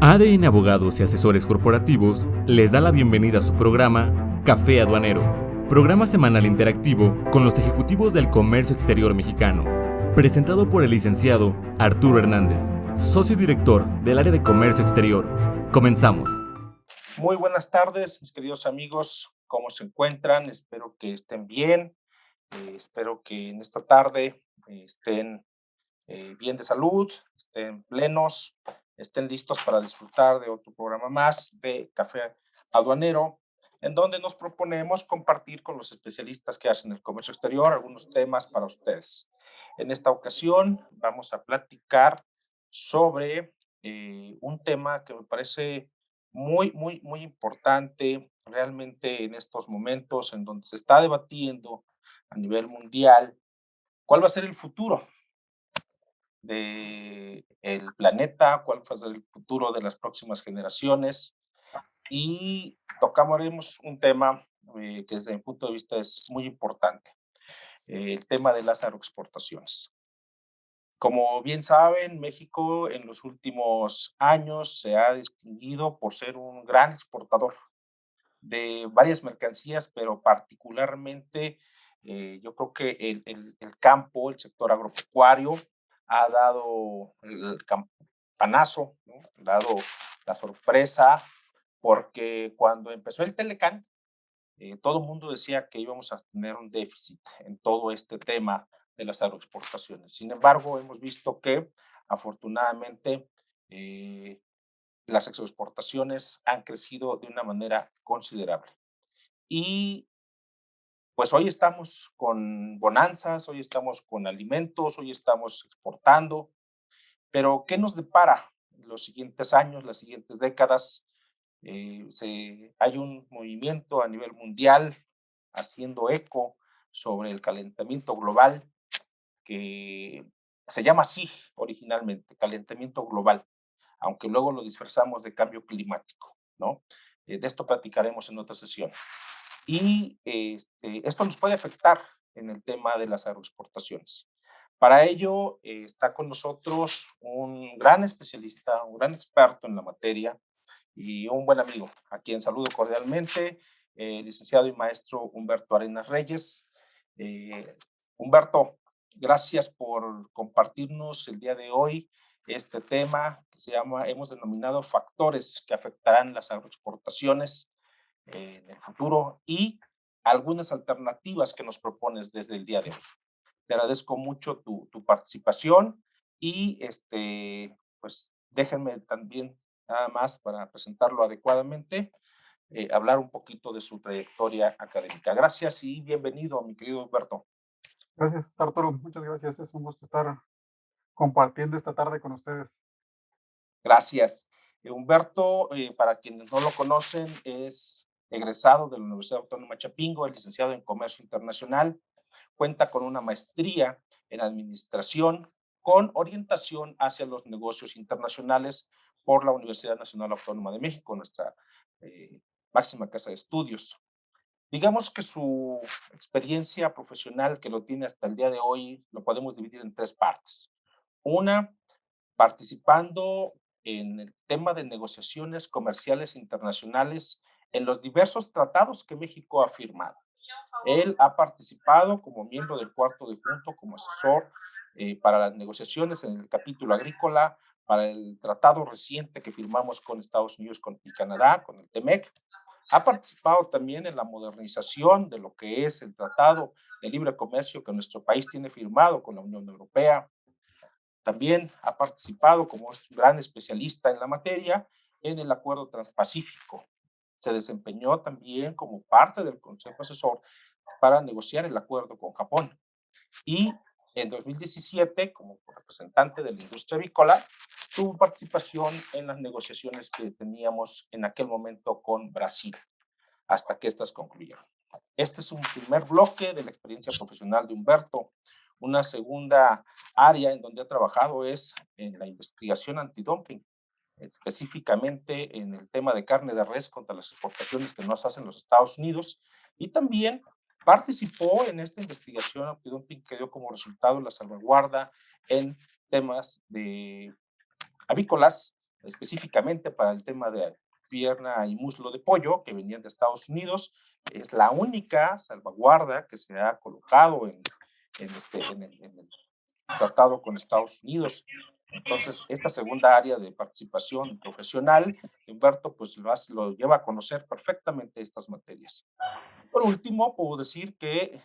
ADN Abogados y Asesores Corporativos les da la bienvenida a su programa Café Aduanero, programa semanal interactivo con los ejecutivos del comercio exterior mexicano, presentado por el licenciado Arturo Hernández, socio director del área de comercio exterior. Comenzamos. Muy buenas tardes, mis queridos amigos, ¿cómo se encuentran? Espero que estén bien, espero que en esta tarde estén bien de salud, estén plenos, estén listos para disfrutar de otro programa más de Café Aduanero, en donde nos proponemos compartir con los especialistas que hacen el comercio exterior algunos temas para ustedes. En esta ocasión vamos a platicar sobre un tema que me parece muy importante realmente en estos momentos en donde se está debatiendo a nivel mundial cuál va a ser el futuro del planeta, cuál va a ser el futuro de las próximas generaciones. Y tocaremos un tema que desde mi punto de vista es muy importante, el tema de las agroexportaciones. Como bien saben, México en los últimos años se ha distinguido por ser un gran exportador de varias mercancías, pero particularmente yo creo que el campo, el sector agropecuario, ha dado el campanazo, ¿no? Ha dado la sorpresa, porque cuando empezó el Telecán, todo el mundo decía que íbamos a tener un déficit en todo este tema de las agroexportaciones. Sin embargo, hemos visto que afortunadamente eh, las exportaciones han crecido de una manera considerable. Y pues hoy estamos con bonanzas, hoy estamos con alimentos, hoy estamos exportando, pero ¿qué nos depara los siguientes años, las siguientes décadas? Hay un movimiento a nivel mundial haciendo eco sobre el calentamiento global que se llama así originalmente, calentamiento global, aunque luego lo disfrazamos de cambio climático, ¿no? De esto platicaremos en otra sesión. Y esto nos puede afectar en el tema de las agroexportaciones. Para ello está con nosotros un gran especialista, un gran experto en la materia y un buen amigo, a quien saludo cordialmente, licenciado y maestro Humberto Arenas Reyes. Eh, Humberto, gracias por compartirnos el día de hoy este tema que hemos denominado factores que afectarán las agroexportaciones en el futuro y algunas alternativas que nos propones desde el día de hoy. Te agradezco mucho tu participación y pues déjenme también nada más para presentarlo adecuadamente, hablar un poquito de su trayectoria académica. Gracias y bienvenido, mi querido Humberto. Gracias, Arturo. Muchas gracias. Es un gusto estar compartiendo esta tarde con ustedes. Gracias. Humberto, para quienes no lo conocen, es egresado de la Universidad Autónoma de Chapingo, es licenciado en Comercio Internacional, cuenta con una maestría en Administración con orientación hacia los negocios internacionales por la Universidad Nacional Autónoma de México, nuestra eh, máxima casa de estudios. Digamos que su experiencia profesional que lo tiene hasta el día de hoy lo podemos dividir en tres partes. Una, participando en el tema de negociaciones comerciales internacionales en los diversos tratados que México ha firmado. Él ha participado como miembro del cuarto de junto, como asesor para las negociaciones en el capítulo agrícola, para el tratado reciente que firmamos con Estados Unidos y Canadá, con el TEMEC. Ha participado también en la modernización de lo que es el tratado de libre comercio que nuestro país tiene firmado con la Unión Europea. También ha participado como gran especialista en la materia en el Acuerdo Transpacífico. Se desempeñó también como parte del Consejo Asesor para negociar el acuerdo con Japón. Y en 2017, como representante de la industria avícola, tuvo participación en las negociaciones que teníamos en aquel momento con Brasil, hasta que estas concluyeron. Este es un primer bloque de la experiencia profesional de Humberto. Una segunda área en donde ha trabajado es en la investigación antidumping, específicamente en el tema de carne de res contra las exportaciones que nos hacen los Estados Unidos, y también participó en esta investigación antidumping que dio como resultado la salvaguarda en temas de avícolas específicamente para el tema de pierna y muslo de pollo que venían de Estados Unidos. Es la única salvaguarda que se ha colocado en el tratado con Estados Unidos. Entonces, esta segunda área de participación profesional, Humberto, pues lo lleva a conocer perfectamente estas materias. Por último, puedo decir que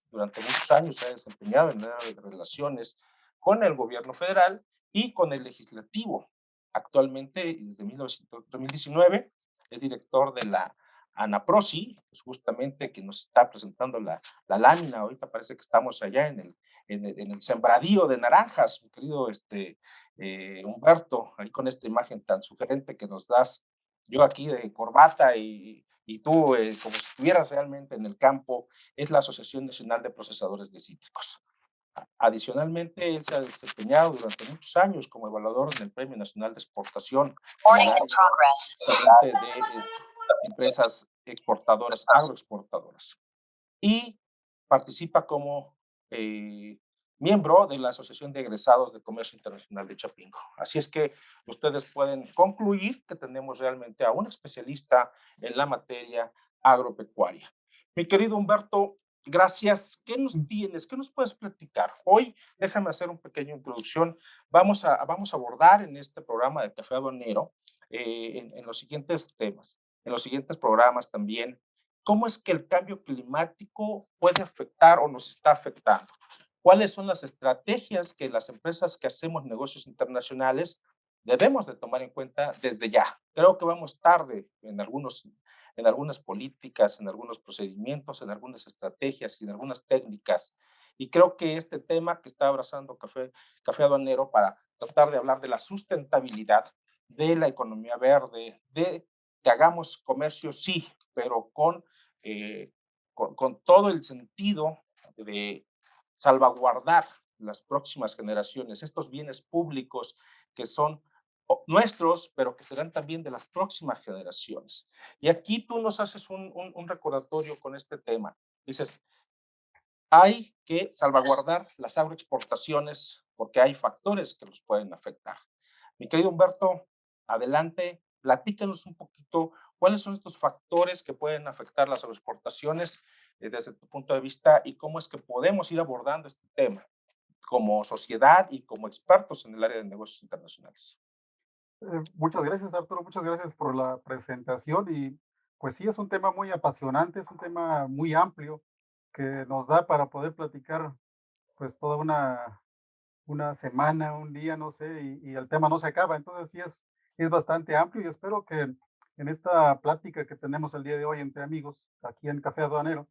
durante muchos años se ha desempeñado en el área de relaciones con el gobierno federal y con el legislativo. Actualmente, desde 2019, es director de la ANAPROSI, pues justamente que nos está presentando la lámina. Ahorita parece que estamos allá en el sembradío de naranjas, mi querido Humberto, ahí con esta imagen tan sugerente que nos das. Yo aquí de corbata y tú como si estuvieras realmente en el campo, es la Asociación Nacional de Procesadores de Cítricos. Adicionalmente, él se ha desempeñado durante muchos años como evaluador en el Premio Nacional de Exportación en el área de empresas exportadoras, agroexportadoras. Y participa como eh, miembro de la Asociación de Egresados de Comercio Internacional de Chapingo. Así es que ustedes pueden concluir que tenemos realmente a un especialista en la materia agropecuaria. Mi querido Humberto, gracias. ¿Qué nos tienes? ¿Qué nos puedes platicar? Hoy, déjame hacer una pequeña introducción. Vamos a abordar en este programa de Café Habanero en los siguientes temas, en los siguientes programas también. ¿Cómo es que el cambio climático puede afectar o nos está afectando? ¿Cuáles son las estrategias que las empresas que hacemos negocios internacionales debemos de tomar en cuenta desde ya? Creo que vamos tarde en algunas políticas, en algunos procedimientos, en algunas estrategias y en algunas técnicas. Y creo que este tema que está abrazando Café Aduanero para tratar de hablar de la sustentabilidad, de la economía verde, de que hagamos comercio, sí, pero con todo el sentido de salvaguardar las próximas generaciones, estos bienes públicos que son nuestros, pero que serán también de las próximas generaciones. Y aquí tú nos haces un recordatorio con este tema. Dices, hay que salvaguardar las agroexportaciones porque hay factores que los pueden afectar. Mi querido Humberto, adelante, platícanos un poquito cuáles son estos factores que pueden afectar las agroexportaciones desde tu punto de vista y cómo es que podemos ir abordando este tema como sociedad y como expertos en el área de negocios internacionales. Muchas gracias, Arturo. Muchas gracias por la presentación. Y pues sí, es un tema muy apasionante, es un tema muy amplio que nos da para poder platicar pues toda una semana, un día, no sé, y el tema no se acaba. Entonces sí es bastante amplio y espero que en esta plática que tenemos el día de hoy entre amigos aquí en Café Aduanero,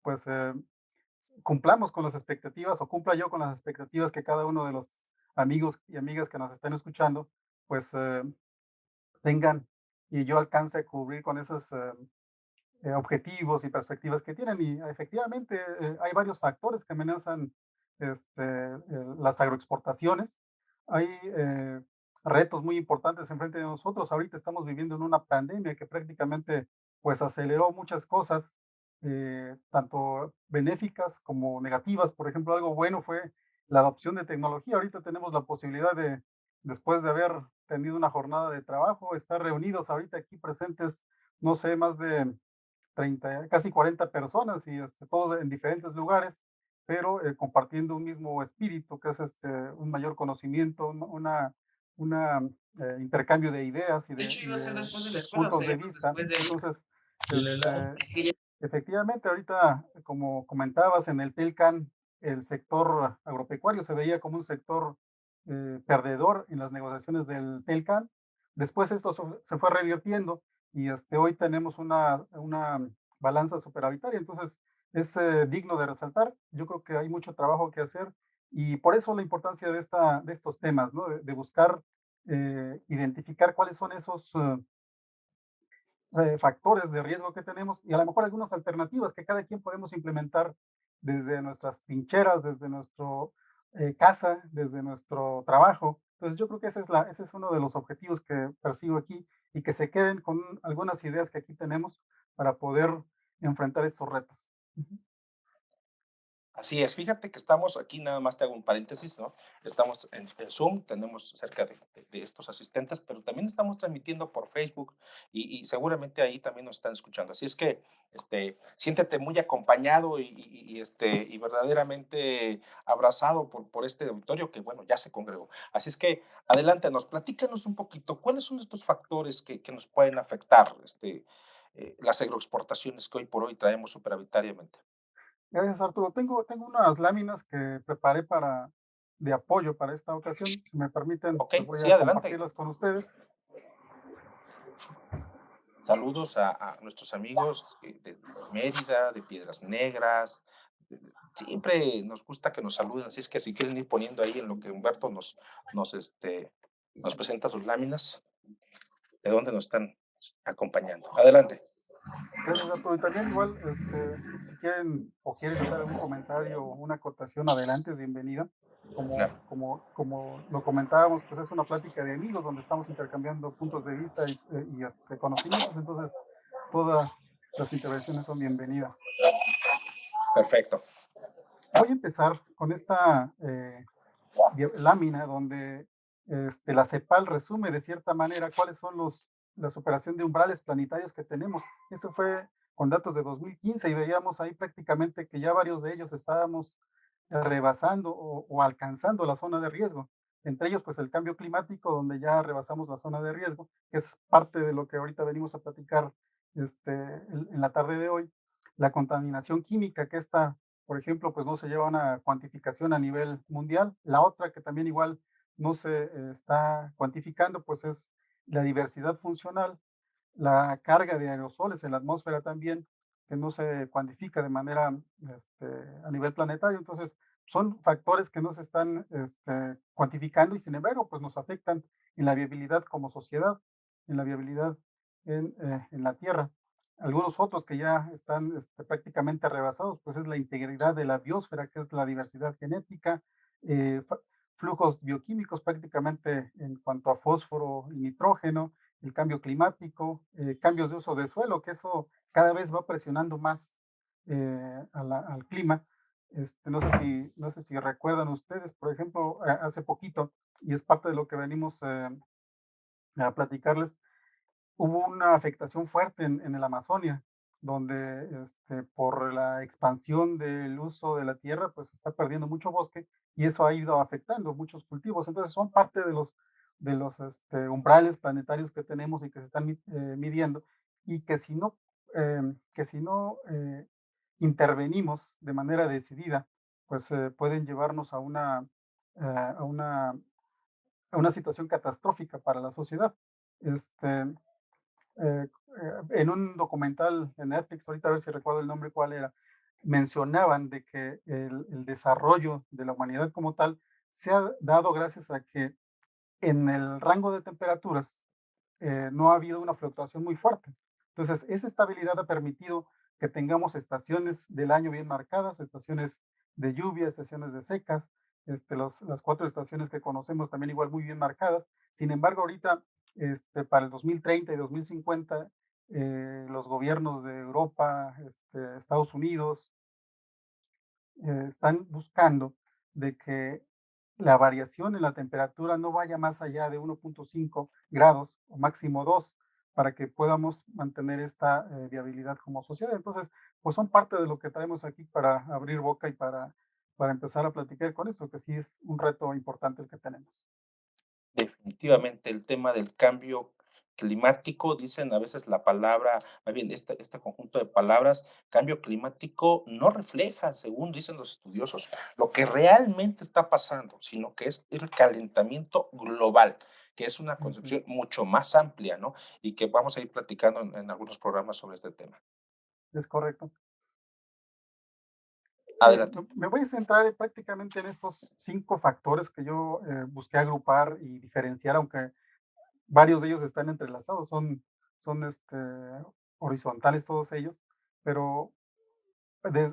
pues cumplamos con las expectativas o cumpla yo con las expectativas que cada uno de los amigos y amigas que nos estén escuchando, pues tengan y yo alcance a cubrir con esos objetivos y perspectivas que tienen. Y efectivamente hay varios factores que amenazan las agroexportaciones. Hay retos muy importantes enfrente de nosotros. Ahorita estamos viviendo en una pandemia que prácticamente pues aceleró muchas cosas, tanto benéficas como negativas. Por ejemplo, algo bueno fue la adopción de tecnología. Ahorita tenemos la posibilidad de, después de haber tenido una jornada de trabajo, estar reunidos ahorita aquí presentes, no sé, más de 30, casi 40 personas y todos en diferentes lugares, pero compartiendo un mismo espíritu, que es un mayor conocimiento, una intercambio de ideas De hecho, y iba a ser de después de la escuela, o puntos sea, de irnos vista. después de ahí. Entonces, Es que ya efectivamente, ahorita, como comentabas, en el Telcan, el sector agropecuario se veía como un sector perdedor en las negociaciones del Telcan. Después esto se fue revirtiendo y hoy tenemos una balanza superavitaria. Entonces, es digno de resaltar. Yo creo que hay mucho trabajo que hacer y por eso la importancia de estos temas, ¿no? De buscar identificar cuáles son esos factores de riesgo que tenemos y a lo mejor algunas alternativas que cada quien podemos implementar desde nuestras trincheras, desde nuestro casa, desde nuestro trabajo. Entonces yo creo que ese es uno de los objetivos que persigo aquí y que se queden con algunas ideas que aquí tenemos para poder enfrentar estos retos. Ujú. Así es, fíjate que estamos aquí, nada más te hago un paréntesis, ¿no? Estamos en Zoom, tenemos cerca de estos asistentes, pero también estamos transmitiendo por Facebook y seguramente ahí también nos están escuchando. Así es que siéntete muy acompañado y verdaderamente abrazado por este auditorio que, bueno, ya se congregó. Así es que adelántanos, platícanos un poquito, ¿cuáles son estos factores que nos pueden afectar las agroexportaciones que hoy por hoy traemos superavitariamente? Gracias, Arturo. Tengo unas láminas que preparé de apoyo para esta ocasión. Si me permiten, Ok, pues voy sí, a adelante. compartirlas con ustedes. Saludos a nuestros amigos de Mérida, de Piedras Negras. Siempre nos gusta que nos saluden, así es que si quieren ir poniendo ahí en lo que Humberto nos presenta sus láminas, de dónde nos están acompañando. Adelante. Gracias, Arturo. Y también igual, si quieren o quieren hacer algún comentario o una acotación, adelante, es bienvenida. Claro. Como lo comentábamos, pues es una plática de amigos donde estamos intercambiando puntos de vista y conocimientos. Entonces, todas las intervenciones son bienvenidas. Perfecto. Voy a empezar con esta lámina donde la CEPAL resume de cierta manera cuáles son la superación de umbrales planetarios que tenemos. Eso fue con datos de 2015 y veíamos ahí prácticamente que ya varios de ellos estábamos rebasando o alcanzando la zona de riesgo. Entre ellos, pues el cambio climático, donde ya rebasamos la zona de riesgo, que es parte de lo que ahorita venimos a platicar en la tarde de hoy. La contaminación química, que está por ejemplo, pues no se lleva una cuantificación a nivel mundial. La otra que también igual no se está cuantificando, pues es la diversidad funcional, la carga de aerosoles en la atmósfera también, que no se cuantifica de manera a nivel planetario. Entonces, son factores que no se están cuantificando y sin embargo, pues nos afectan en la viabilidad como sociedad, en la viabilidad en la Tierra. Algunos otros que ya están prácticamente rebasados, pues es la integridad de la biosfera, que es la diversidad genética, eh, flujos bioquímicos prácticamente en cuanto a fósforo y nitrógeno, el cambio climático, cambios de uso de suelo, que eso cada vez va presionando más al clima. No sé si recuerdan ustedes, por ejemplo, hace poquito, y es parte de lo que venimos a platicarles, hubo una afectación fuerte en el Amazonia, donde por la expansión del uso de la tierra, pues se está perdiendo mucho bosque y eso ha ido afectando muchos cultivos. Entonces son parte de los umbrales planetarios que tenemos y que se están midiendo y que si no intervenimos de manera decidida, pues pueden llevarnos a una, a una situación catastrófica para la sociedad. Este, en un documental en Netflix, ahorita a ver si recuerdo el nombre cuál era, mencionaban de que el desarrollo de la humanidad como tal se ha dado gracias a que en el rango de temperaturas no ha habido una fluctuación muy fuerte. Entonces, esa estabilidad ha permitido que tengamos estaciones del año bien marcadas, estaciones de lluvia, estaciones de secas, las 4 estaciones que conocemos también igual muy bien marcadas. Sin embargo, ahorita, para el 2030 y 2050, los gobiernos de Europa, Estados Unidos, están buscando de que la variación en la temperatura no vaya más allá de 1.5 grados o máximo 2 para que podamos mantener esta viabilidad como sociedad. Entonces, pues son parte de lo que traemos aquí para abrir boca y para empezar a platicar con esto, que sí es un reto importante el que tenemos. Definitivamente el tema del cambio climático, dicen a veces la palabra, más bien este conjunto de palabras, cambio climático, no refleja, según dicen los estudiosos, lo que realmente está pasando, sino que es el calentamiento global, que es una Ujú. concepción mucho más amplia, ¿no? Y que vamos a ir platicando en algunos programas sobre este tema. Es correcto. Adelante. Me voy a centrar prácticamente en estos 5 factores que yo busqué agrupar y diferenciar, aunque varios de ellos están entrelazados, son horizontales todos ellos, pero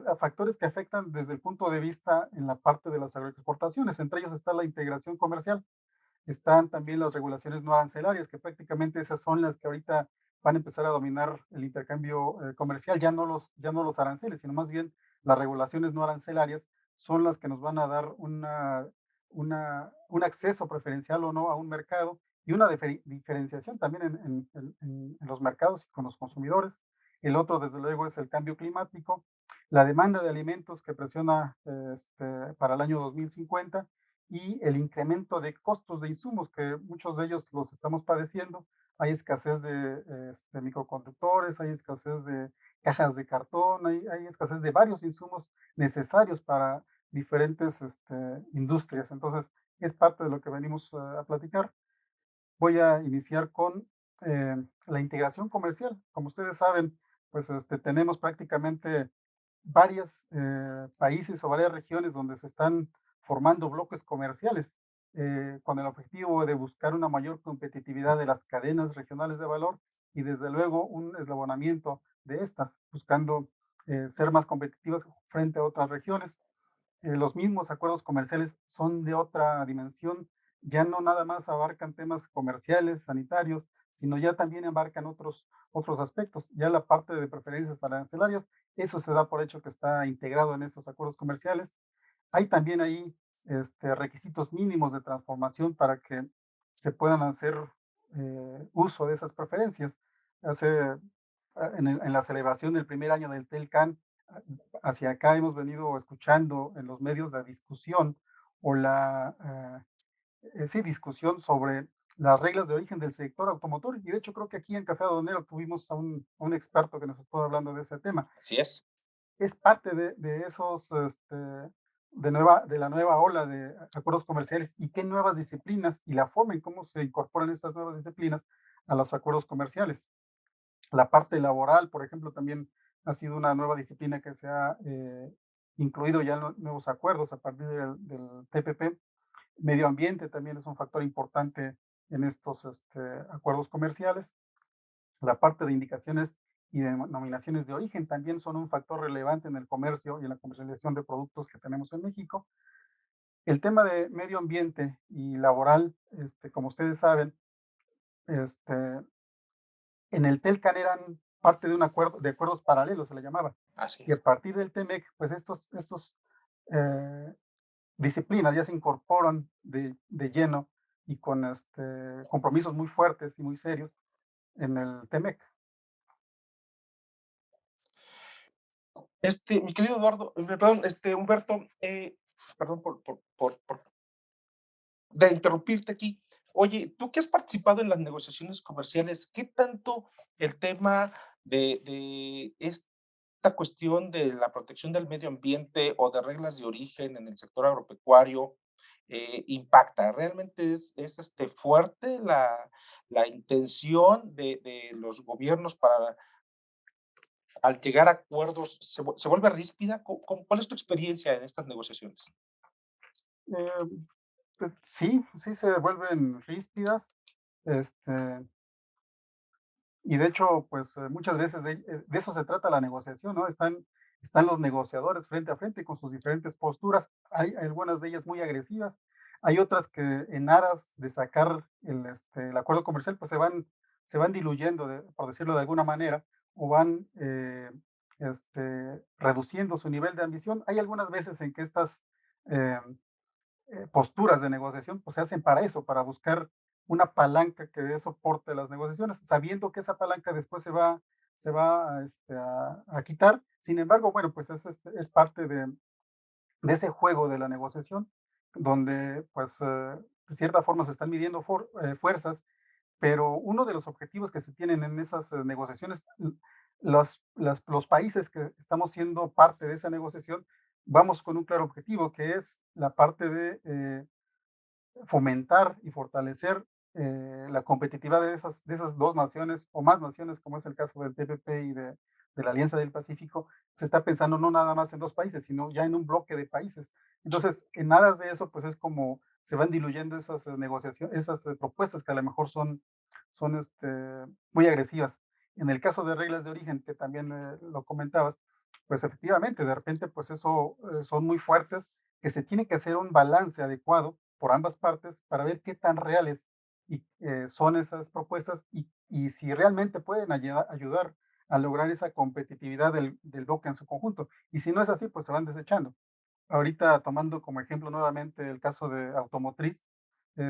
a factores que afectan desde el punto de vista en la parte de las agroexportaciones. Entre ellos está la integración comercial, están también las regulaciones no arancelarias, que prácticamente esas son las que ahorita van a empezar a dominar el intercambio comercial, ya no los aranceles, sino más bien las regulaciones no arancelarias son las que nos van a dar un acceso preferencial o no a un mercado y una diferenciación también en los mercados y con los consumidores. El otro, desde luego, es el cambio climático, la demanda de alimentos que presiona para el año 2050 y el incremento de costos de insumos, que muchos de ellos los estamos padeciendo. Hay escasez de microconductores, hay escasez de cajas de cartón, hay escasez de varios insumos necesarios para diferentes industrias. Entonces, es parte de lo que venimos a platicar. Voy a iniciar con la integración comercial. Como ustedes saben, pues tenemos prácticamente varios países o varias regiones donde se están formando bloques comerciales con el objetivo de buscar una mayor competitividad de las cadenas regionales de valor y desde luego un eslabonamiento de estas, buscando ser más competitivas frente a otras regiones. Los mismos acuerdos comerciales son de otra dimensión, ya no nada más abarcan temas comerciales, sanitarios, sino ya también abarcan otros aspectos. Ya la parte de preferencias arancelarias, eso se da por hecho que está integrado en esos acuerdos comerciales. Hay también ahí requisitos mínimos de transformación para que se puedan hacer uso de esas preferencias. En la celebración del primer año del TELCAN, hacia acá hemos venido escuchando en los medios la discusión o sí, discusión sobre las reglas de origen del sector automotor. Y de hecho creo que aquí en Café Aduanero tuvimos a un experto que nos estuvo hablando de ese tema. Así es. Es parte de esos, de la nueva ola de acuerdos comerciales y qué nuevas disciplinas y la forma en cómo se incorporan estas nuevas disciplinas a los acuerdos comerciales. La parte laboral, por ejemplo, también ha sido una nueva disciplina que se ha incluido ya en los nuevos acuerdos a partir del TPP. Medio ambiente también es un factor importante en estos acuerdos comerciales. La parte de indicaciones y denominaciones de origen también son un factor relevante en el comercio y en la comercialización de productos que tenemos en México. El tema de medio ambiente y laboral, como ustedes saben, este, en el TELCAN eran parte de un acuerdo, de acuerdos paralelos, se le llamaba. Así Y a es. partir del TEMEC, pues estos eh, disciplinas ya se incorporan de lleno y con compromisos muy fuertes y muy serios en el TEMEC. Mi querido Eduardo, perdón, Humberto, perdón de interrumpirte aquí. Oye, tú que has participado en las negociaciones comerciales, ¿qué tanto el tema de esta cuestión de la protección del medio ambiente o de reglas de origen en el sector agropecuario impacta? ¿Realmente es fuerte la intención de los gobiernos para, al llegar a acuerdos, se vuelve ríspida? ¿Cuál es tu experiencia en estas negociaciones? Eh, sí, sí se vuelven ríspidas. Este, y de hecho, pues muchas veces de eso se trata la negociación, ¿no? Están los negociadores frente a frente con sus diferentes posturas. Hay algunas de ellas muy agresivas. Hay otras que en aras de sacar el acuerdo comercial, pues se van diluyendo, por decirlo de alguna manera, o van reduciendo su nivel de ambición. Hay algunas veces en que estas eh, posturas de negociación, pues se hacen para eso, para buscar una palanca que dé soporte a las negociaciones, sabiendo que esa palanca después se va a quitar. Sin embargo, bueno, pues es parte de ese juego de la negociación, donde pues de cierta forma se están midiendo fuerzas, pero uno de los objetivos que se tienen en esas negociaciones, los países que estamos siendo parte de esa negociación, vamos con un claro objetivo, que es la parte de fomentar y fortalecer la competitividad de esas dos naciones o más naciones, como es el caso del TPP y de la Alianza del Pacífico. Se está pensando no nada más en dos países, sino ya en un bloque de países. Entonces, en aras de eso, pues es como se van diluyendo esas negociaciones, esas propuestas que a lo mejor son muy agresivas. En el caso de reglas de origen, que también lo comentabas, pues efectivamente, de repente, pues eso son muy fuertes, que se tiene que hacer un balance adecuado por ambas partes para ver qué tan reales son esas propuestas y si realmente pueden ayudar a lograr esa competitividad del bloque en su conjunto. Y si no es así, pues se van desechando. Ahorita tomando como ejemplo nuevamente el caso de automotriz,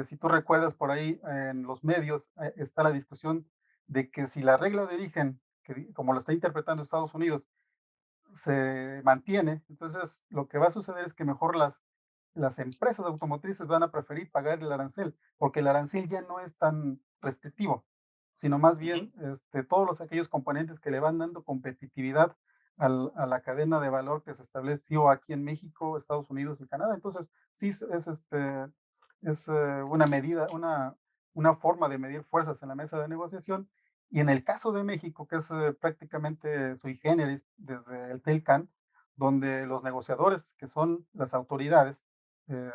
si tú recuerdas por ahí en los medios está la discusión de que si la regla de origen, como lo está interpretando Estados Unidos, se mantiene, entonces lo que va a suceder es que mejor las empresas automotrices van a preferir pagar el arancel, porque el arancel ya no es tan restrictivo, sino más Ujú. bien todos aquellos componentes que le van dando competitividad a la cadena de valor que se estableció aquí en México, Estados Unidos y Canadá. Entonces, sí, es una medida, una forma de medir fuerzas en la mesa de negociación. Y en el caso de México, que es prácticamente sui generis desde el TELCAN, donde los negociadores, que son las autoridades, eh,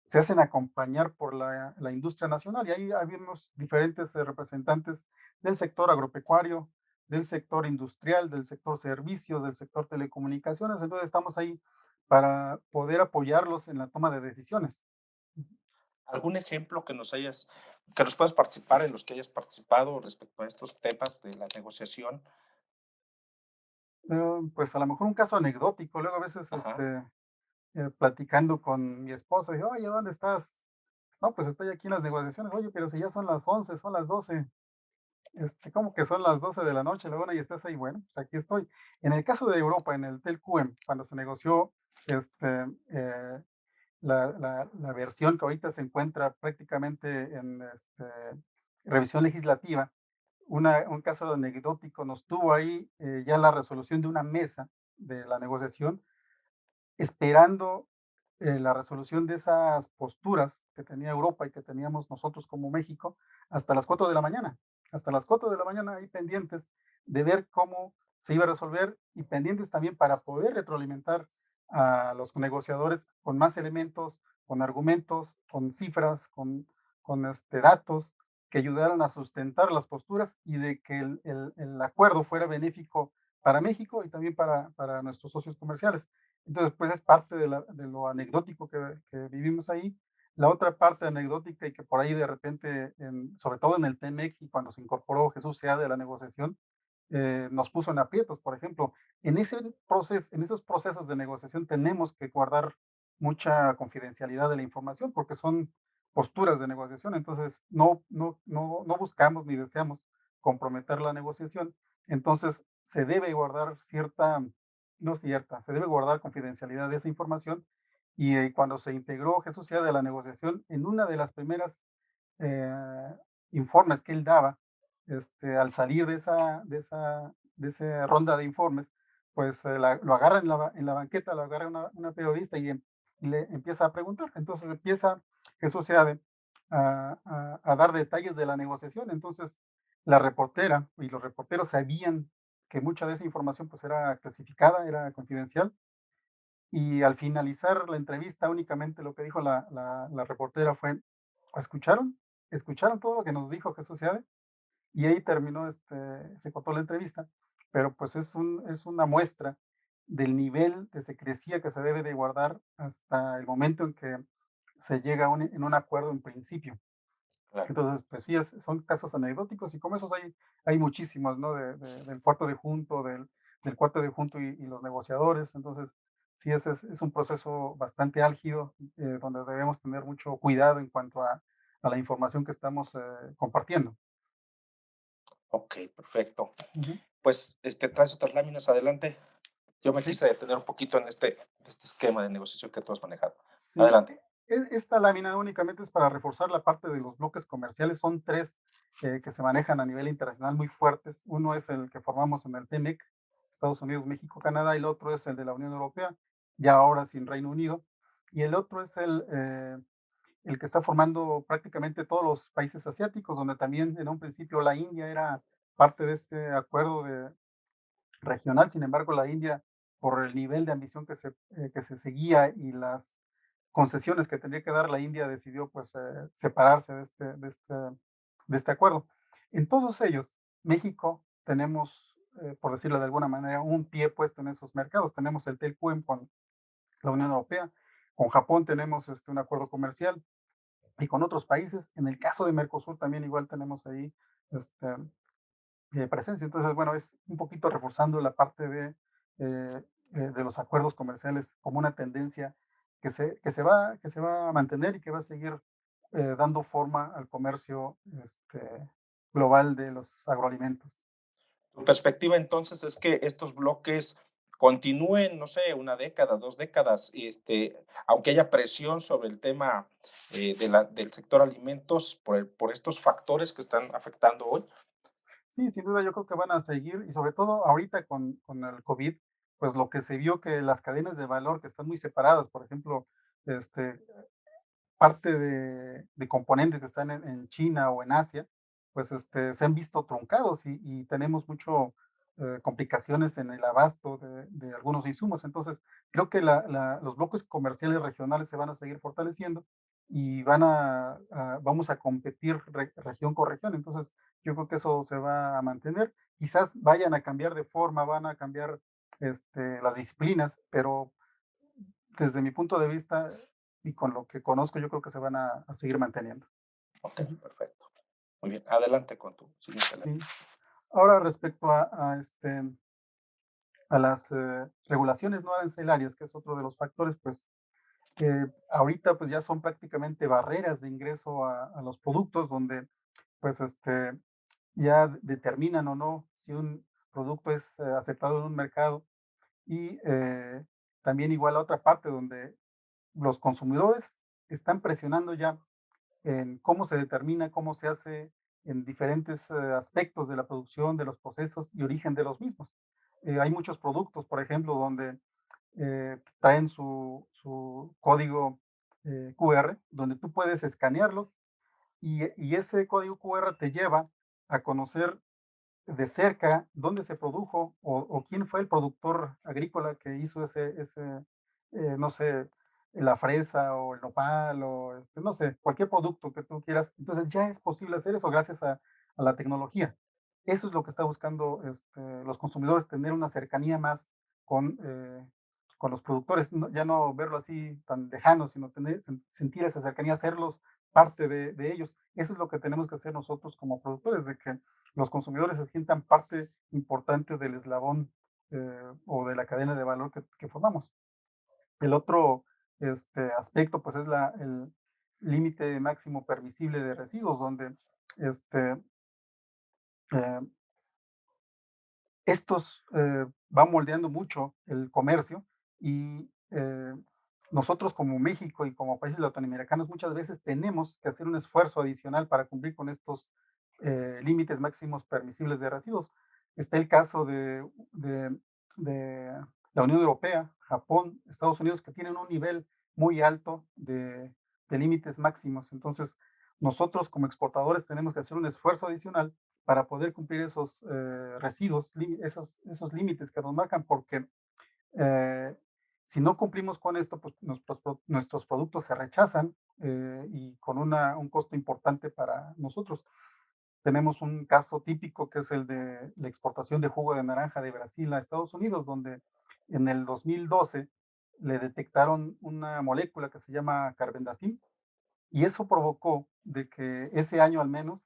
se hacen acompañar por la industria nacional. Y ahí habíamos diferentes representantes del sector agropecuario, del sector industrial, del sector servicios, del sector telecomunicaciones. Entonces estamos ahí para poder apoyarlos en la toma de decisiones. ¿Algún ejemplo que nos puedas participar en los que hayas participado respecto a estos temas de la negociación? Pues a lo mejor un caso anecdótico. Luego a veces Ajá. platicando con mi esposa, digo, oye, ¿dónde estás? No, pues estoy aquí en las negociaciones. Oye, pero si ya son las 11, son las 12. ¿Cómo que son las 12 de la noche, la una y estás ahí? Bueno, pues aquí estoy. En el caso de Europa, en el TELCUEM, cuando se negoció este, eh, la versión que ahorita se encuentra prácticamente en revisión legislativa, un caso anecdótico nos tuvo ahí ya la resolución de una mesa de la negociación esperando la resolución de esas posturas que tenía Europa y que teníamos nosotros como México hasta las 4 de la mañana. Hasta las 4 de la mañana ahí pendientes de ver cómo se iba a resolver y pendientes también para poder retroalimentar a los negociadores con más elementos, con argumentos, con cifras, con datos que ayudaran a sustentar las posturas y de que el acuerdo fuera benéfico para México y también para nuestros socios comerciales. Entonces, pues es parte de lo anecdótico que vivimos ahí. La otra parte anecdótica y que por ahí de repente, sobre todo en el TEMEC y cuando se incorporó Jesús Seade a la negociación, nos puso en aprietos. Por ejemplo, en esos procesos de negociación tenemos que guardar mucha confidencialidad de la información porque son posturas de negociación. Entonces, no buscamos ni deseamos comprometer la negociación. Entonces, se debe guardar no cierta, se debe guardar confidencialidad de esa información. Y cuando se integró Jesús Seade a la negociación, en una de las primeras eh, informes que él daba, al salir de esa ronda de informes, pues lo agarra en la banqueta, lo agarra una periodista y le empieza a preguntar. Entonces empieza Jesús Seade a dar detalles de la negociación. Entonces la reportera y los reporteros sabían que mucha de esa información pues era clasificada, era confidencial. Y al finalizar la entrevista, únicamente lo que dijo la reportera fue, ¿escucharon? ¿Escucharon todo lo que nos dijo Jesús Seade? Y ahí terminó, se cortó la entrevista, pero pues es una muestra del nivel de secrecía que se debe de guardar hasta el momento en que se llega en un acuerdo en principio. Claro. Entonces, pues sí, son casos anecdóticos y como esos hay muchísimos, ¿no? Del cuarto de junto, del cuarto de junto y los negociadores. Entonces, sí, es un proceso bastante álgido, donde debemos tener mucho cuidado en cuanto a la información que estamos compartiendo. Ok, perfecto. Ujú. Pues, traes otras láminas adelante. Yo me Sí, quise detener un poquito en este esquema de negociación que tú has manejado. sí. Adelante. Esta lámina únicamente es para reforzar la parte de los bloques comerciales. Son tres que se manejan a nivel internacional muy fuertes. Uno es el que formamos en el TEMEC, Estados Unidos, México, Canadá, y el otro es el de la Unión Europea, ya ahora sin Reino Unido. Y el otro es el que está formando prácticamente todos los países asiáticos, donde también en un principio la India era parte de este acuerdo regional. Sin embargo, la India, por el nivel de ambición que se seguía y las concesiones que tendría que dar la India, decidió pues separarse de este acuerdo. En todos ellos, México tenemos, por decirlo de alguna manera, un pie puesto en esos mercados. Tenemos el TELCUEM con la Unión Europea, con Japón tenemos un acuerdo comercial y con otros países. En el caso de Mercosur también igual tenemos ahí este, presencia. Entonces, bueno, es un poquito reforzando la parte de los acuerdos comerciales como una tendencia que se va a mantener y que va a seguir dando forma al comercio global de los agroalimentos. Tu perspectiva entonces es que estos bloques continúen, no sé, una década, 2 décadas, aunque haya presión sobre el tema, del sector alimentos por estos factores que están afectando hoy. Sí, sin duda yo creo que van a seguir y sobre todo ahorita con el COVID, pues lo que se vio que las cadenas de valor que están muy separadas, por ejemplo, este, parte de componentes que están en China o en Asia, pues, se han visto truncados y tenemos mucho, complicaciones en el abasto de algunos insumos. Entonces, creo que los bloques comerciales regionales se van a seguir fortaleciendo y vamos a competir región con región. Entonces, yo creo que eso se va a mantener. Quizás vayan a cambiar de forma, van a cambiar, las disciplinas, pero desde mi punto de vista y con lo que conozco, yo creo que se van a seguir manteniendo. Okey, Ujú, perfecto. Muy bien, adelante con tu siguiente sí. elemento. Ahora respecto a las, regulaciones no arancelarias, que es otro de los factores, pues, ahorita, pues, ya son prácticamente barreras de ingreso a los productos donde, pues, ya determinan o no si un producto es, aceptado en un mercado y, también igual la otra parte donde los consumidores están presionando ya en cómo se determina, cómo se hace en diferentes aspectos de la producción, de los procesos y origen de los mismos. Hay muchos productos, por ejemplo, donde traen su código QR, donde tú puedes escanearlos y ese código QR te lleva a conocer de cerca dónde se produjo o quién fue el productor agrícola que hizo no sé, la fresa o el nopal o no sé, cualquier producto que tú quieras. Entonces ya es posible hacer eso gracias a la tecnología. Eso es lo que está buscando los consumidores, tener una cercanía más con los productores, ya no verlo así tan lejano, sino sentir esa cercanía, hacerlos parte de ellos. Eso es lo que tenemos que hacer nosotros como productores, de que los consumidores se sientan parte importante del eslabón o de la cadena de valor que formamos. El otro aspecto, pues, es el límite máximo permisible de residuos, donde este, eh, estos van moldeando mucho el comercio y nosotros como México y como países latinoamericanos muchas veces tenemos que hacer un esfuerzo adicional para cumplir con estos límites máximos permisibles de residuos. Está el caso de la Unión Europea, Japón, Estados Unidos, que tienen un nivel muy alto de límites máximos. Entonces, nosotros como exportadores tenemos que hacer un esfuerzo adicional para poder cumplir esos residuos, esos límites que nos marcan, porque eh, si no cumplimos con esto, pues nuestros productos se rechazan y con un costo importante para nosotros. Tenemos un caso típico que es el de la exportación de jugo de naranja de Brasil a Estados Unidos, donde en el 2012 le detectaron una molécula que se llama carbendazim y eso provocó de que ese año al menos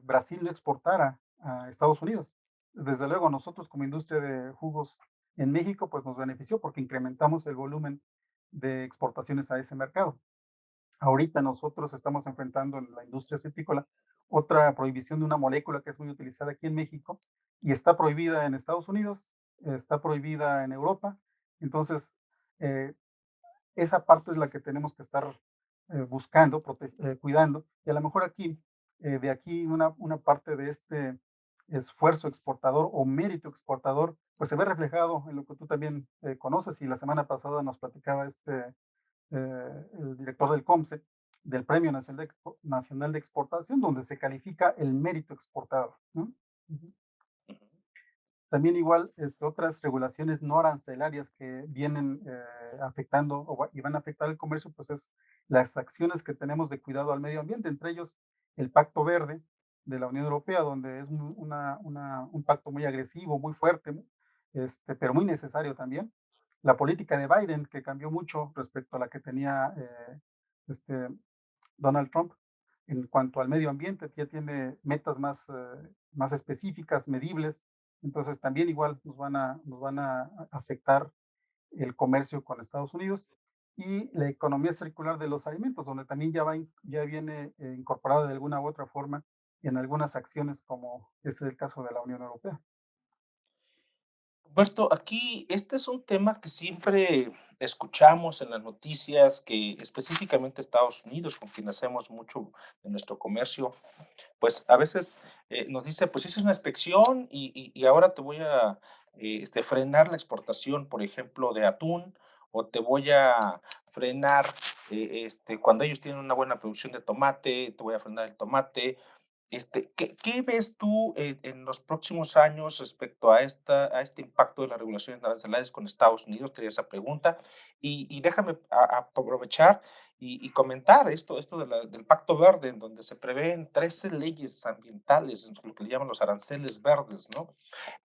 Brasil no exportara a Estados Unidos. Desde luego, nosotros como industria de jugos en México, pues nos benefició porque incrementamos el volumen de exportaciones a ese mercado. Ahorita nosotros estamos enfrentando en la industria cítricola otra prohibición de una molécula que es muy utilizada aquí en México y está prohibida en Estados Unidos, está prohibida en Europa. Entonces, eh, esa parte es la que tenemos que estar buscando, cuidando. Y a lo mejor aquí, de aquí una parte de este esfuerzo exportador o mérito exportador, pues se ve reflejado en lo que tú también conoces y la semana pasada nos platicaba el director del COMSE, del Premio Nacional de Exportación, donde se califica el mérito exportador, ¿no? Ujú. Ujú. También igual, otras regulaciones no arancelarias que vienen afectando y van a afectar el comercio, pues es las acciones que tenemos de cuidado al medio ambiente, entre ellos el Pacto Verde de la Unión Europea, donde es un pacto muy agresivo, muy fuerte, pero muy necesario también. La política de Biden, que cambió mucho respecto a la que tenía este, Donald Trump, en cuanto al medio ambiente, ya tiene metas más específicas, medibles. Entonces también igual nos van a afectar el comercio con Estados Unidos y la economía circular de los alimentos, donde también ya viene incorporada de alguna u otra forma en algunas acciones, como este es el caso de la Unión Europea. Humberto, aquí este es un tema que siempre escuchamos en las noticias, que específicamente Estados Unidos, con quien hacemos mucho de nuestro comercio, pues a veces nos dice, pues hice una inspección y ahora te voy a frenar la exportación, por ejemplo, de atún, o te voy a frenar cuando ellos tienen una buena producción de tomate, te voy a frenar el tomate. ¿Qué ves tú en los próximos años respecto a este impacto de las regulaciones arancelarias con Estados Unidos? Te haría esa pregunta. Y déjame aprovechar y comentar esto del Pacto Verde, en donde se prevén 13 leyes ambientales, lo que le llaman los aranceles verdes, ¿no? Ujú.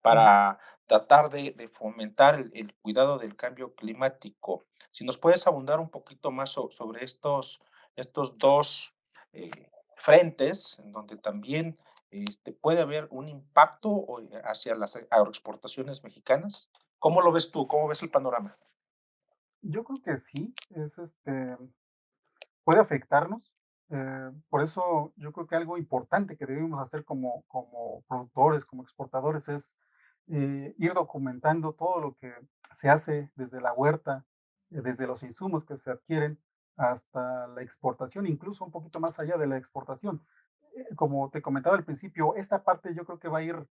Para tratar de fomentar el cuidado del cambio climático. Si nos puedes abundar un poquito más sobre estos dos frentes, en donde también puede haber un impacto hacia las agroexportaciones mexicanas. ¿Cómo lo ves tú? ¿Cómo ves el panorama? Yo creo que sí, puede afectarnos. Por eso yo creo que algo importante que debemos hacer como productores, como exportadores, es ir documentando todo lo que se hace desde la huerta, desde los insumos que se adquieren hasta la exportación, incluso un poquito más allá de la exportación. Como te comentaba al principio, esta parte yo creo que va a ir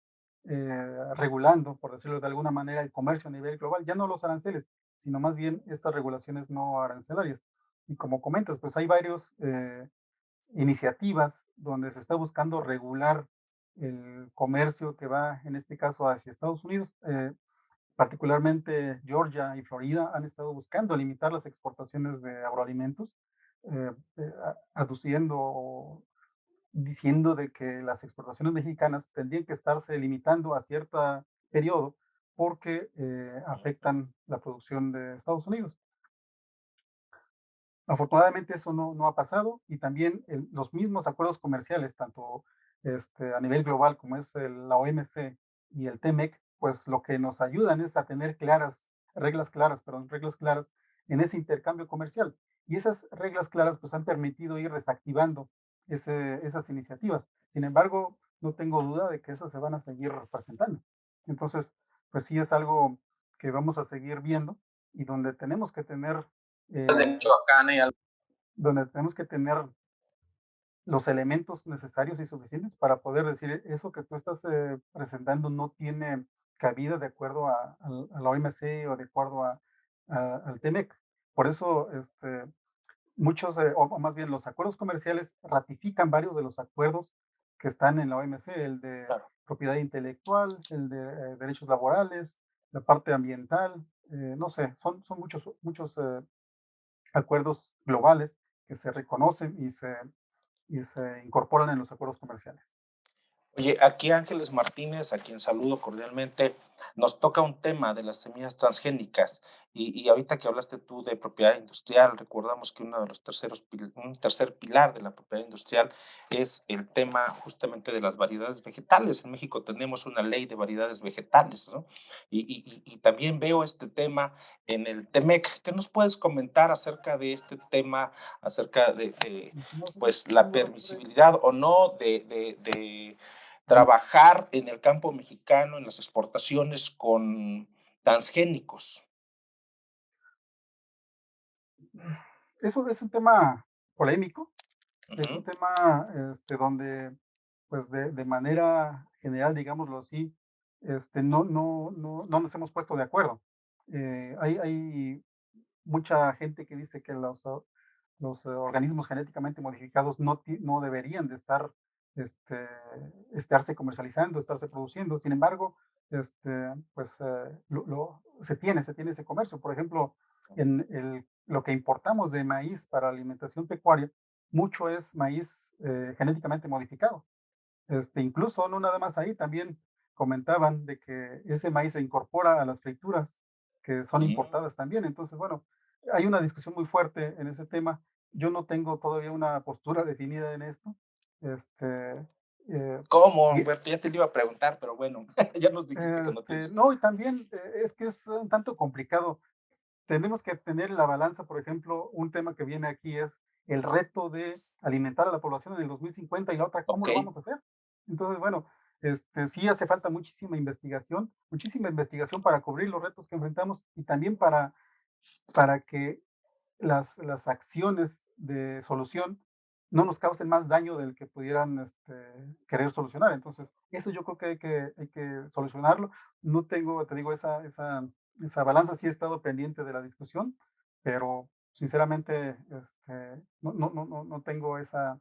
regulando, por decirlo de alguna manera, el comercio a nivel global, ya no los aranceles, sino más bien estas regulaciones no arancelarias. Y como comentas, pues hay varios iniciativas donde se está buscando regular el comercio que va, en este caso, hacia Estados Unidos. Particularmente Georgia y Florida han estado buscando limitar las exportaciones de agroalimentos, aduciendo o diciendo de que las exportaciones mexicanas tendrían que estarse limitando a cierto periodo porque afectan la producción de Estados Unidos. Afortunadamente eso no ha pasado y también los mismos acuerdos comerciales, tanto a nivel global como es la OMC y el TEMEC, pues lo que nos ayudan es a tener reglas claras en ese intercambio comercial. Y esas reglas claras pues han permitido ir desactivando esas iniciativas. Sin embargo, no tengo duda de que esas se van a seguir presentando. Entonces, pues sí es algo que vamos a seguir viendo y donde tenemos que tener de eh, Michoacán y donde tenemos que tener los elementos necesarios y suficientes para poder decir eso que tú estás presentando no tiene cabida de acuerdo a la OMC o de acuerdo al TEMEC. Por eso, muchos, o más bien los acuerdos comerciales ratifican varios de los acuerdos que están en la OMC, el de Claro. propiedad intelectual, el de derechos laborales, la parte ambiental, no sé, son muchos acuerdos globales que se reconocen y se incorporan en los acuerdos comerciales. Oye, aquí Ángeles Martínez, a quien saludo cordialmente, nos toca un tema de las semillas transgénicas. Y ahorita que hablaste tú de propiedad industrial, recordamos que uno de los un tercer pilar de la propiedad industrial es el tema justamente de las variedades vegetales. En México tenemos una ley de variedades vegetales, ¿no? Y también veo este tema en el TEMEC. ¿Qué nos puedes comentar acerca de este tema, acerca de pues la Uno, dos, tres. permisibilidad o no de trabajar en el campo mexicano, en las exportaciones con transgénicos? Eso es un tema polémico, es un Ujú, tema donde, pues de manera general, digámoslo así, no nos hemos puesto de acuerdo. Hay mucha gente que dice que los organismos genéticamente modificados no deberían de este, estarse comercializando, estarse produciendo. Sin embargo, pues se tiene ese comercio. Por ejemplo, lo que importamos de maíz para alimentación pecuaria, mucho es maíz genéticamente modificado. Incluso no nada más ahí, también comentaban de que ese maíz se incorpora a las frituras que son ujú. importadas también. Entonces, bueno, hay una discusión muy fuerte en ese tema yo no tengo todavía una postura definida en esto. Este, ¿Cómo, y, Humberto? Ya te lo iba a preguntar, pero bueno, ya nos dijiste que no tienes. no, y también es que es un tanto complicado. Tenemos que tener la balanza, por ejemplo, un tema que viene aquí es el reto de alimentar a la población en el 2050 y la otra, ¿cómo Ok, lo vamos a hacer? Entonces, bueno, sí hace falta muchísima investigación para cubrir los retos que enfrentamos y también para que las acciones de solución no nos causen más daño del que pudieran querer solucionar. Entonces, eso yo creo que hay que solucionarlo. No tengo, te digo, esa balanza sí he estado pendiente de la discusión, pero sinceramente no tengo esa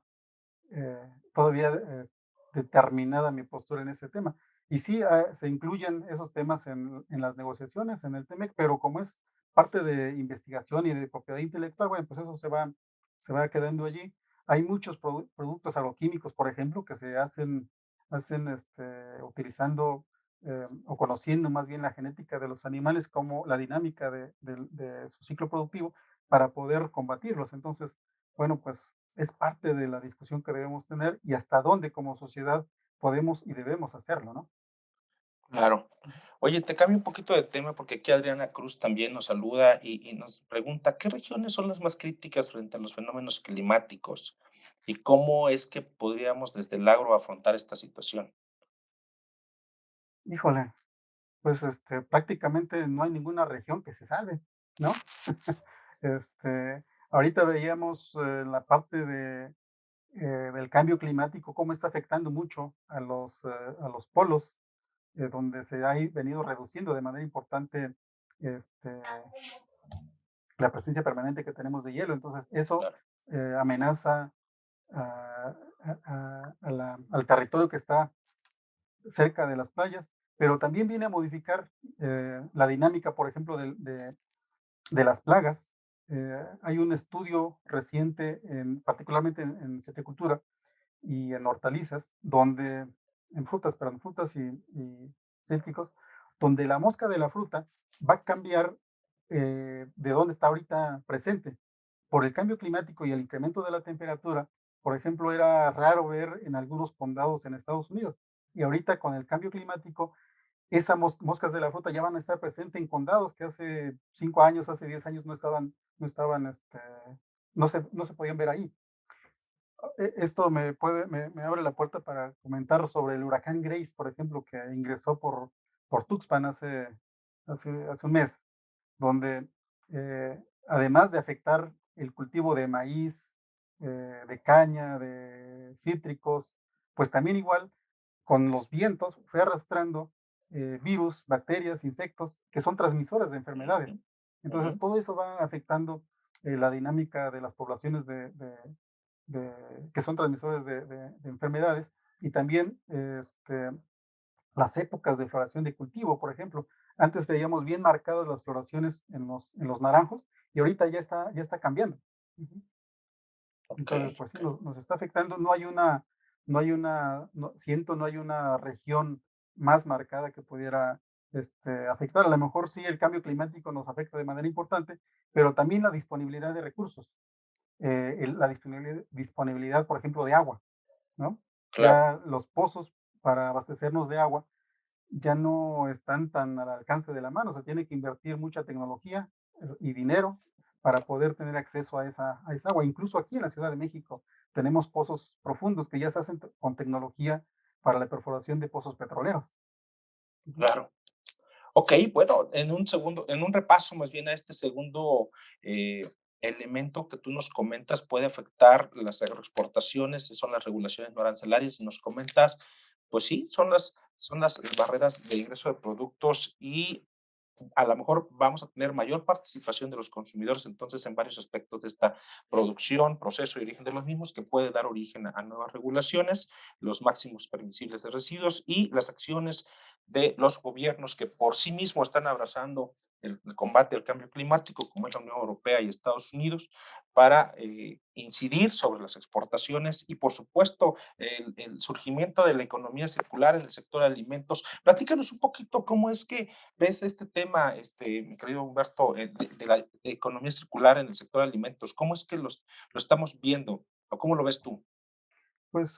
todavía determinada mi postura en ese tema. Y sí, se incluyen esos temas en las negociaciones, en el TEMEC, pero como es parte de investigación y de propiedad intelectual, bueno, pues eso se va quedando allí. Hay muchos productos agroquímicos, por ejemplo, que se hacen utilizando o conociendo más bien la genética de los animales como la dinámica de su ciclo productivo para poder combatirlos. Entonces, bueno, pues es parte de la discusión que debemos tener y hasta dónde como sociedad podemos y debemos hacerlo, ¿no? claro. Oye, te cambio un poquito de tema porque aquí Adriana Cruz también nos saluda y nos pregunta, ¿qué regiones son las más críticas frente a los fenómenos climáticos? ¿Y cómo es que podríamos desde el agro afrontar esta situación? Híjole, pues prácticamente no hay ninguna región que se salve, ¿no? Ahorita veíamos la parte del cambio climático, cómo está afectando mucho a los polos, donde se ha venido reduciendo de manera importante este, la presencia permanente que tenemos de hielo. Entonces, eso Claro. amenaza al territorio que está cerca de las playas, pero también viene a modificar la dinámica, por ejemplo, de las plagas. Hay un estudio reciente, particularmente en citricultura y en hortalizas, en frutas y cítricos, donde la mosca de la fruta va a cambiar de dónde está ahorita presente. Por el cambio climático y el incremento de la temperatura, por ejemplo, era raro ver en algunos condados en Estados Unidos. Y ahorita con el cambio climático, esas moscas de la fruta ya van a estar presentes en condados que hace 5 años, hace 10 años no se podían ver ahí. Esto me abre la puerta para comentar sobre el huracán Grace, por ejemplo, que ingresó por Tuxpan hace un mes, donde además de afectar el cultivo de maíz, de caña, de cítricos, pues también igual con los vientos fue arrastrando virus, bacterias, insectos que son transmisores de Ujú, enfermedades. ujú. Entonces, todo eso va afectando la dinámica de las poblaciones que son transmisores de enfermedades y también las épocas de floración de cultivo, por ejemplo. Antes veíamos bien marcadas las floraciones en los naranjos y ahorita ya está cambiando. Ujú. Ok, Entonces, pues sí, ok. nos está afectando. No hay una región más marcada que pudiera afectar. A lo mejor sí el cambio climático nos afecta de manera importante, pero también la disponibilidad de recursos, la disponibilidad, por ejemplo, de agua, ¿no? Claro, Ya los pozos para abastecernos de agua ya no están tan al alcance de la mano, se tiene que invertir mucha tecnología y dinero para poder tener acceso a esa agua. Incluso aquí en la Ciudad de México tenemos pozos profundos que ya se hacen con tecnología para la perforación de pozos petroleros. Ujú. claro. Ok, bueno, en un repaso más bien a este segundo elemento que tú nos comentas, puede afectar las agroexportaciones, son las regulaciones no arancelarias, y nos comentas, pues sí, son las barreras de ingreso de productos y a lo mejor vamos a tener mayor participación de los consumidores entonces en varios aspectos de esta producción, proceso y origen de los mismos, que puede dar origen a nuevas regulaciones, los máximos permisibles de residuos y las acciones de los gobiernos que por sí mismos están abrazando el combate al cambio climático, como es la Unión Europea y Estados Unidos, para incidir sobre las exportaciones y, por supuesto, el surgimiento de la economía circular en el sector de alimentos. Platícanos un poquito cómo es que ves este tema, mi querido Humberto, de la economía circular en el sector de alimentos. ¿Cómo es que lo estamos viendo o cómo lo ves tú? Pues,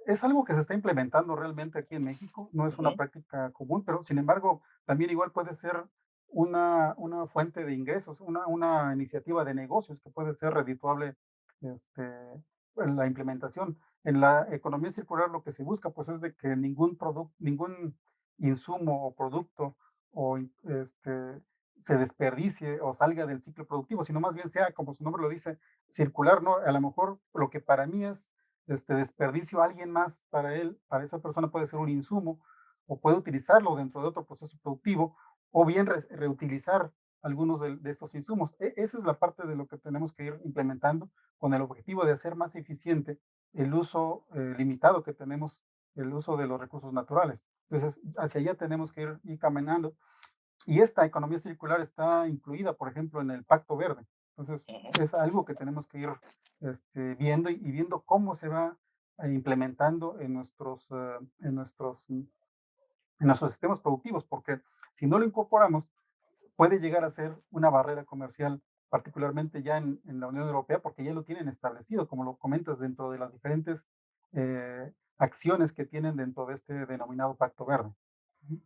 es algo que se está implementando realmente aquí en México, no es una Ujú, práctica común, pero sin embargo, también igual puede ser una fuente de ingresos, una iniciativa de negocios que puede ser redituable, este, en la implementación. En la economía circular lo que se busca, pues, es de que ningún insumo o producto o se desperdicie o salga del ciclo productivo, sino más bien sea, como su nombre lo dice, circular, ¿no? A lo mejor lo que para mí es desperdicio a alguien más, para esa persona puede ser un insumo, o puede utilizarlo dentro de otro proceso productivo, o bien reutilizar algunos de estos insumos. Esa es la parte de lo que tenemos que ir implementando con el objetivo de hacer más eficiente el uso limitado que tenemos, el uso de los recursos naturales. Entonces, hacia allá tenemos que ir caminando. Y esta economía circular está incluida, por ejemplo, en el Pacto Verde. Entonces, ujú. es algo que tenemos que ir viendo y viendo cómo se va implementando en nuestros sistemas productivos, porque si no lo incorporamos, puede llegar a ser una barrera comercial, particularmente ya en la Unión Europea, porque ya lo tienen establecido, como lo comentas, dentro de las diferentes acciones que tienen dentro de este denominado Pacto Verde. Ujú.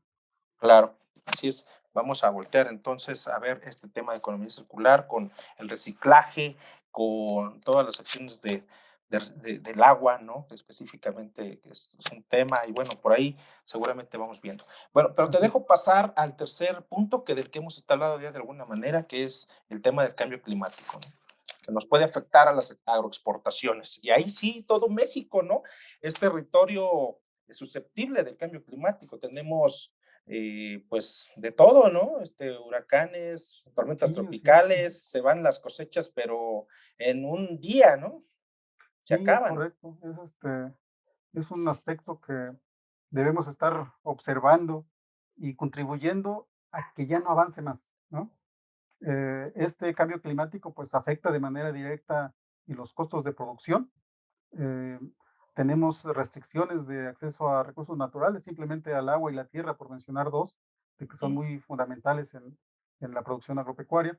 Claro, así es. Vamos a voltear entonces a ver este tema de economía circular con el reciclaje, con todas las acciones del agua, ¿no? Específicamente que es un tema y bueno, por ahí seguramente vamos viendo. Bueno, pero te Así es. dejo pasar al tercer punto que del que hemos hablado ya de alguna manera, que es el tema del cambio climático, ¿no? Que nos puede afectar a las agroexportaciones. Y ahí sí, todo México, ¿no? Es territorio susceptible del cambio climático. Tenemos pues de todo, ¿no? Huracanes, tormentas Sí, así es. Ujú. tropicales, se van las cosechas, pero en un día, ¿no? Se Sí, es acaban. correcto. Es un aspecto que debemos estar observando y contribuyendo a que ya no avance más, ¿no? Este cambio climático pues afecta de manera directa y los costos de producción. eh, Tenemos restricciones de acceso a recursos naturales, simplemente al agua y la tierra, por mencionar dos, de que son Mm, muy fundamentales en la producción agropecuaria.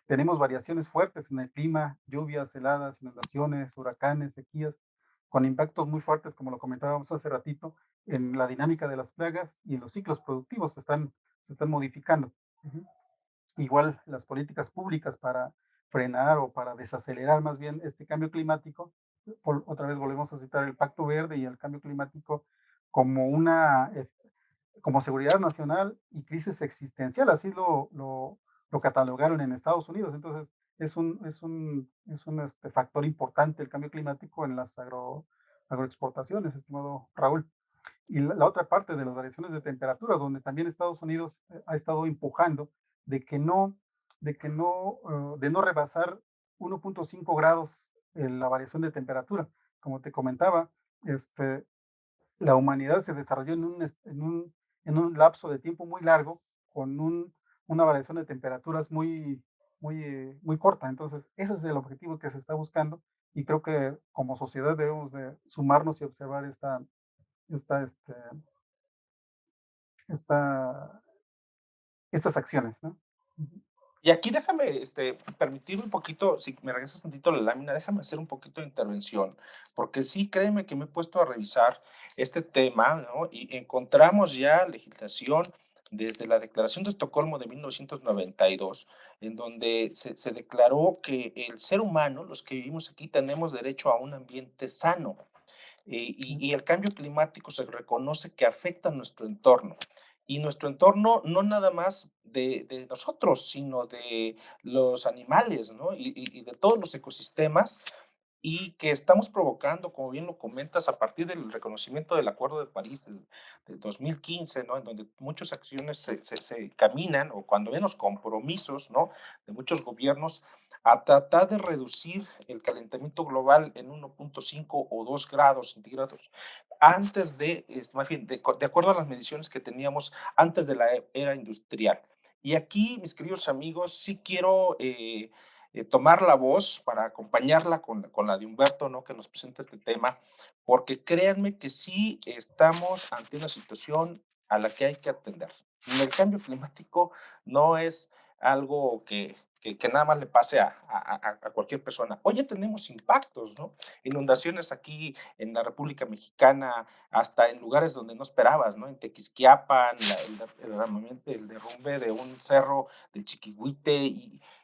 Tenemos variaciones fuertes en el clima, lluvias, heladas, inundaciones, huracanes, sequías, con impactos muy fuertes, como lo comentábamos hace ratito, en la dinámica de las plagas y en los ciclos productivos se están modificando. Ujú. Igual las políticas públicas para frenar o para desacelerar más bien este cambio climático, otra vez volvemos a citar el Pacto Verde y el cambio climático como como seguridad nacional y crisis existencial, así lo catalogaron en Estados Unidos. Entonces, es un factor importante el cambio climático en las agroexportaciones, estimado Raúl. Y la otra parte de las variaciones de temperatura, donde también Estados Unidos ha estado empujando de que no, de no rebasar 1.5 grados en la variación de temperatura. Como te comentaba, este, la humanidad se desarrolló en un lapso de tiempo muy largo, con una variación de temperaturas muy corta. Entonces, ese es el objetivo que se está buscando y creo que como sociedad debemos de sumarnos y observar esta, este, esta, estas acciones, ¿no? Ujú. Y aquí déjame, permitirme un poquito, si me regresas tantito la lámina, déjame hacer un poquito de intervención, porque sí, créeme que me he puesto a revisar este tema, ¿no? Y encontramos ya legislación desde la Declaración de Estocolmo de 1992, en donde se declaró que el ser humano, los que vivimos aquí, tenemos derecho a un ambiente sano. Y el cambio climático se reconoce que afecta a nuestro entorno. Y nuestro entorno no nada más de nosotros, sino de los animales, ¿no? Y de todos los ecosistemas y que estamos provocando, como bien lo comentas, a partir del reconocimiento del Acuerdo de París del 2015, ¿no? En donde muchas acciones se caminan, o cuando menos compromisos, ¿no? De muchos gobiernos a tratar de reducir el calentamiento global en 1.5 o 2 grados centígrados antes más bien, de acuerdo a las mediciones que teníamos antes de la era industrial. Y aquí, mis queridos amigos, sí quiero tomar la voz para acompañarla con la de Humberto, ¿no? Que nos presenta este tema, porque créanme que sí estamos ante una situación a la que hay que atender. El cambio climático no es algo que nada más le pase a cualquier persona. Hoy ya tenemos impactos, ¿no? Inundaciones aquí en la República Mexicana, hasta en lugares donde no esperabas, ¿no? En Tequisquiapan, el derrumbe de un cerro del Chiquihuite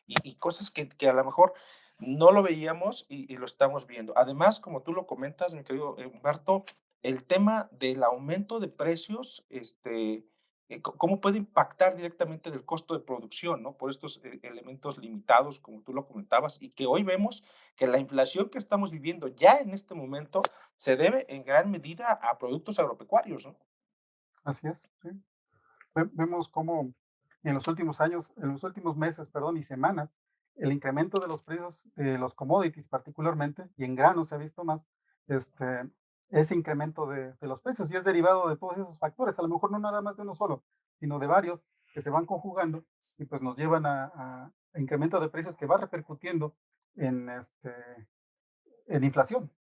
y cosas que a lo mejor no lo veíamos y lo estamos viendo. Además, como tú lo comentas, mi querido Humberto, el tema del aumento de precios, cómo puede impactar directamente del costo de producción, ¿no? Por estos elementos limitados, como tú lo comentabas, y que hoy vemos que la inflación que estamos viviendo ya en este momento se debe en gran medida a productos agropecuarios, ¿no? Así es, sí. Vemos cómo en los últimos años, en los últimos meses, perdón, y semanas, el incremento de los precios de los commodities particularmente, y en grano se ha visto más, este, ese incremento de los precios, y es derivado de todos esos factores, a lo mejor no nada más de uno solo, sino de varios que se van conjugando y pues nos llevan a incremento de precios que va repercutiendo en, en inflación.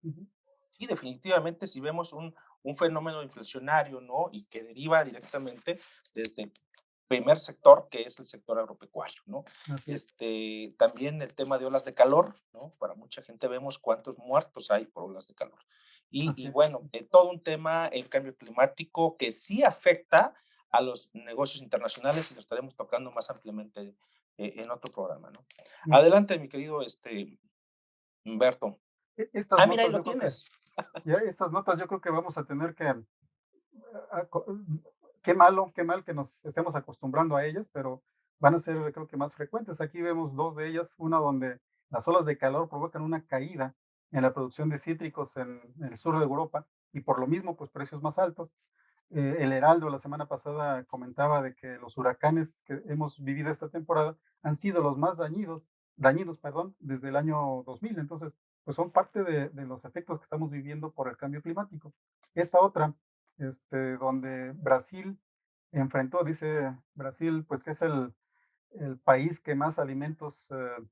Ujú. Sí, definitivamente, si vemos un fenómeno inflacionario, ¿no? Y que deriva directamente desde el primer sector, que es el sector agropecuario, ¿no? Así es, También el tema de olas de calor, ¿no? Para mucha gente vemos cuántos muertos hay por olas de calor. así Y es. bueno, todo un tema, el cambio climático, que sí afecta a los negocios internacionales y lo estaremos tocando más ampliamente en otro programa, ¿no? Así es. Adelante, mi querido Humberto. Estas Ah, mira, ahí notas lo yo creo que, tienes. ya estas notas yo creo que vamos a tener que a co qué mal que nos estemos acostumbrando a ellas, pero van a ser, creo que más frecuentes. Aquí vemos 2 de ellas, una donde las olas de calor provocan una caída en la producción de cítricos en el sur de Europa y por lo mismo, pues, precios más altos. El Heraldo la semana pasada comentaba de que los huracanes que hemos vivido esta temporada han sido los más dañinos, perdón, desde el año 2000. Entonces, pues son parte de los efectos que estamos viviendo por el cambio climático. Esta otra, donde Brasil enfrentó, dice Brasil, pues que es el país que más alimentos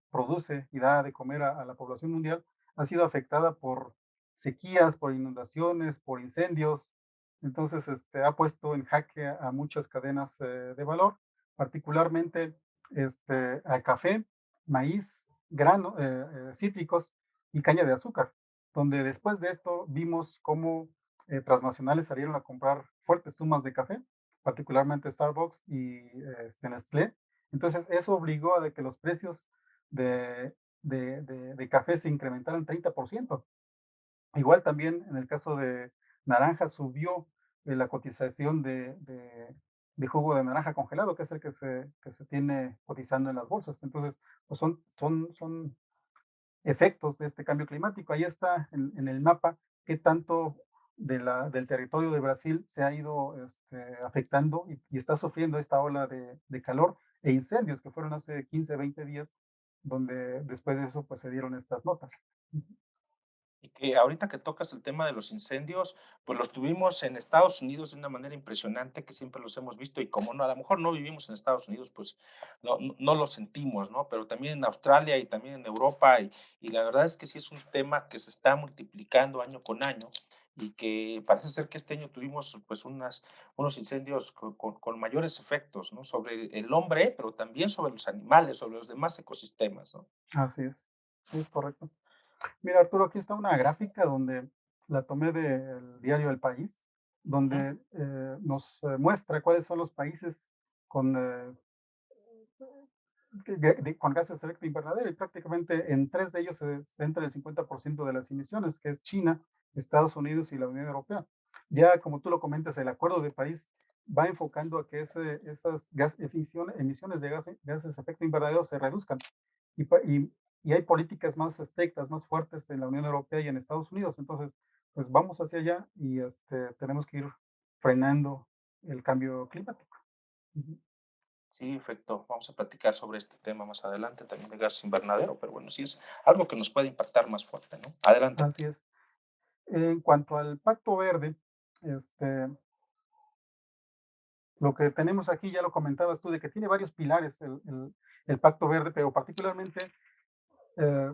produce y da de comer a la población mundial, ha sido afectada por sequías, por inundaciones, por incendios. Entonces, ha puesto en jaque a muchas cadenas de valor, particularmente al café, maíz, grano, cítricos y caña de azúcar, donde después de esto vimos cómo transnacionales salieron a comprar fuertes sumas de café, particularmente Starbucks y Nestlé. Entonces, eso obligó a de que los precios de, de café se incrementaran 30%. Igual también en el caso de naranja subió la cotización de jugo de naranja congelado, que es el que se tiene cotizando en las bolsas. Entonces, pues son efectos de este cambio climático. Ahí está en el mapa qué tanto del territorio de Brasil se ha ido afectando y está sufriendo esta ola de calor e incendios que fueron hace 15, 20 días, donde después de eso pues se dieron estas notas. Y que ahorita que tocas el tema de los incendios, pues los tuvimos en Estados Unidos de una manera impresionante, que siempre los hemos visto y como no, a lo mejor no vivimos en Estados Unidos, pues no lo sentimos, ¿no? Pero también en Australia y también en Europa y la verdad es que sí es un tema que se está multiplicando año con año y que parece ser que este año tuvimos pues unos incendios con mayores efectos, ¿no? Sobre el hombre, pero también sobre los animales, sobre los demás ecosistemas, ¿no? Así es, sí, es correcto. Mira, Arturo, aquí está una gráfica donde la tomé del diario El País, Ujú. donde nos muestra cuáles son los países con con gases de efecto invernadero y prácticamente en tres de ellos se centra el 50% de las emisiones, que es China, Estados Unidos y la Unión Europea. Ya como tú lo comentas, el Acuerdo de París va enfocando a que esas emisiones de gases de efecto invernadero se reduzcan y, y hay políticas más estrictas, más fuertes en la Unión Europea y en Estados Unidos. Entonces, pues vamos hacia allá y tenemos que ir frenando el cambio climático. Ujú. Sí, perfecto. Vamos a platicar sobre este tema más adelante, también de gas invernadero, pero bueno, sí es algo que nos puede impactar más fuerte, ¿no? Adelante. Así es. En cuanto al Pacto Verde, este, Lo que tenemos aquí, ya lo comentabas tú, de que tiene varios pilares el Pacto Verde, pero particularmente,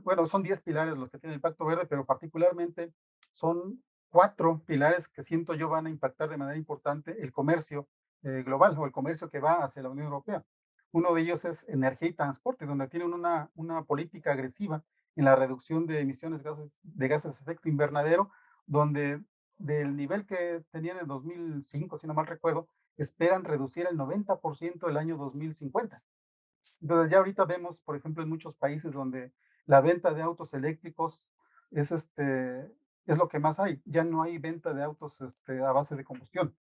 bueno, son 10 pilares los que tiene el Pacto Verde, pero particularmente son 4 pilares que siento yo van a impactar de manera importante el comercio global o el comercio que va hacia la Unión Europea. Uno de ellos es energía y transporte, donde tienen una política agresiva en la reducción de emisiones de gases de efecto invernadero, donde del nivel que tenían en 2005, si no mal recuerdo, esperan reducir el 90% el año 2050. Entonces ya ahorita vemos, por ejemplo, en muchos países donde la venta de autos eléctricos es, es lo que más hay. Ya no hay venta de autos a base de combustión.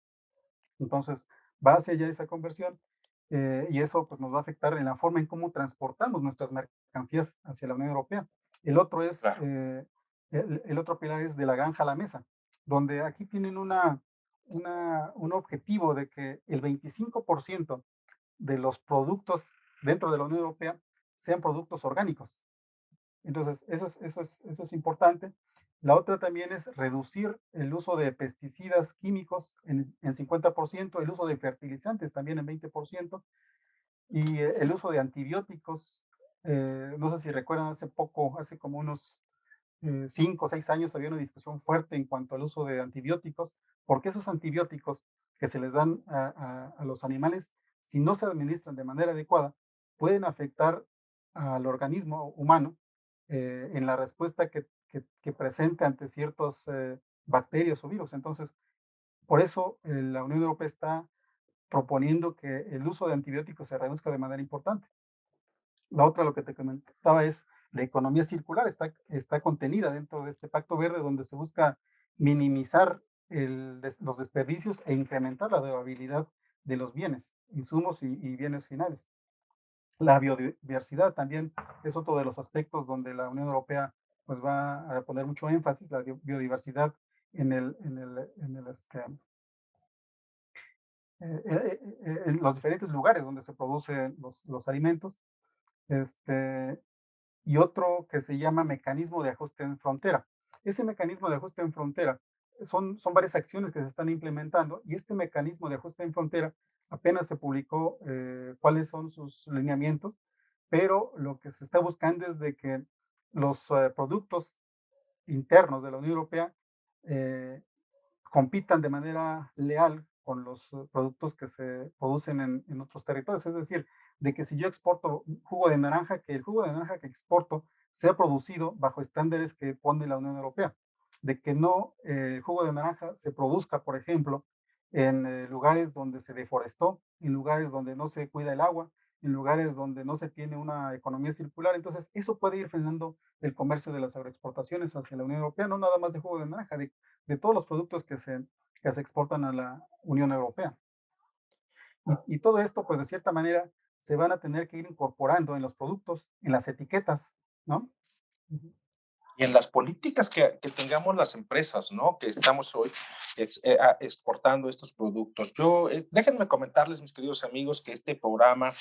Entonces va hacia allá esa conversión y eso pues, nos va a afectar en la forma en cómo transportamos nuestras mercancías hacia la Unión Europea. El otro es, Claro. el otro pilar es de la granja a la mesa, donde aquí tienen un objetivo de que el 25% de los productos dentro de la Unión Europea sean productos orgánicos. Entonces, eso es importante. La otra también es reducir el uso de pesticidas químicos en 50%, el uso de fertilizantes también en 20%, y el uso de antibióticos. No sé si recuerdan, hace poco, hace como unos 5 o 6 años había una discusión fuerte en cuanto al uso de antibióticos, porque esos antibióticos que se les dan a los animales, si no se administran de manera adecuada, pueden afectar al organismo humano en la respuesta que presente ante ciertos bacterias o virus. Entonces, por eso la Unión Europea está proponiendo que el uso de antibióticos se reduzca de manera importante. La otra, lo que te comentaba, es la economía circular, está contenida dentro de este Pacto Verde, donde se busca minimizar los desperdicios e incrementar la durabilidad de los bienes, insumos y bienes finales. La biodiversidad también es otro de los aspectos donde la Unión Europea pues, va a poner mucho énfasis, la biodiversidad en, en los diferentes lugares donde se producen los alimentos. Este, y otro que se llama mecanismo de ajuste en frontera. Ese mecanismo de ajuste en frontera son varias acciones que se están implementando y este mecanismo de ajuste en frontera apenas se publicó cuáles son sus lineamientos, pero lo que se está buscando es de que los productos internos de la Unión Europea eh, compitan de manera leal con los productos que se producen en otros territorios. Es decir, de que si yo exporto jugo de naranja, que el jugo de naranja que exporto sea producido bajo estándares que pone la Unión Europea. De que no el jugo de naranja se produzca, por ejemplo, en lugares donde se deforestó, en lugares donde no se cuida el agua, en lugares donde no se tiene una economía circular. Entonces, eso puede ir frenando el comercio de las agroexportaciones hacia la Unión Europea, no nada más de jugo de naranja, de todos los productos que se exportan a la Unión Europea. Y todo esto, pues de cierta manera, se van a tener que ir incorporando en los productos, en las etiquetas, ¿no? Y en las políticas que tengamos las empresas, ¿no? Que estamos hoy exportando estos productos. Yo, déjenme comentarles, mis queridos amigos, que este programa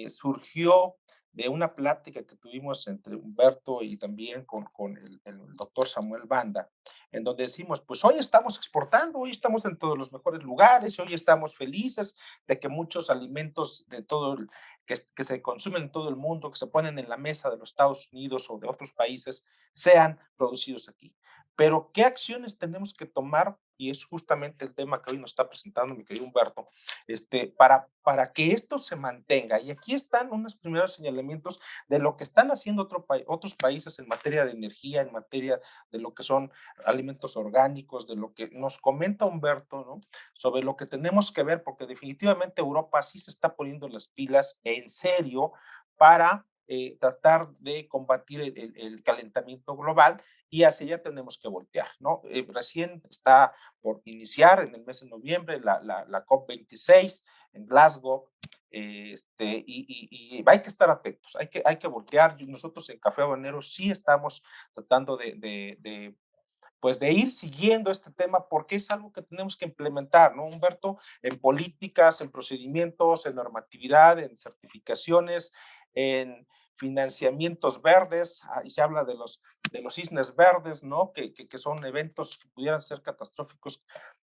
surgió de una plática que tuvimos entre Humberto y también con el doctor Samuel Banda, en donde decimos, pues hoy estamos exportando, hoy estamos en todos los mejores lugares, hoy estamos felices de que muchos alimentos de todo que se consumen en todo el mundo, que se ponen en la mesa de los Estados Unidos o de otros países, sean producidos aquí. Pero, ¿qué acciones tenemos que tomar? Y es justamente el tema que hoy nos está presentando mi querido Humberto, para que esto se mantenga. Y aquí están unos primeros señalamientos de lo que están haciendo otros países en materia de energía, en materia de lo que son alimentos orgánicos, de lo que nos comenta Humberto, ¿no? Sobre lo que tenemos que ver, porque definitivamente Europa sí se está poniendo las pilas en serio para tratar de combatir el calentamiento global y hacia allá tenemos que voltear, ¿no? Recién está por iniciar en el mes de noviembre la COP26 en Glasgow, y hay que estar atentos, hay que voltear. Nosotros en Café Habanero sí estamos tratando pues de ir siguiendo este tema porque es algo que tenemos que implementar, ¿no, Humberto? En políticas, en procedimientos, en normatividad, en certificaciones, en financiamientos verdes, y se habla de los cisnes verdes, ¿no? Que son eventos que pudieran ser catastróficos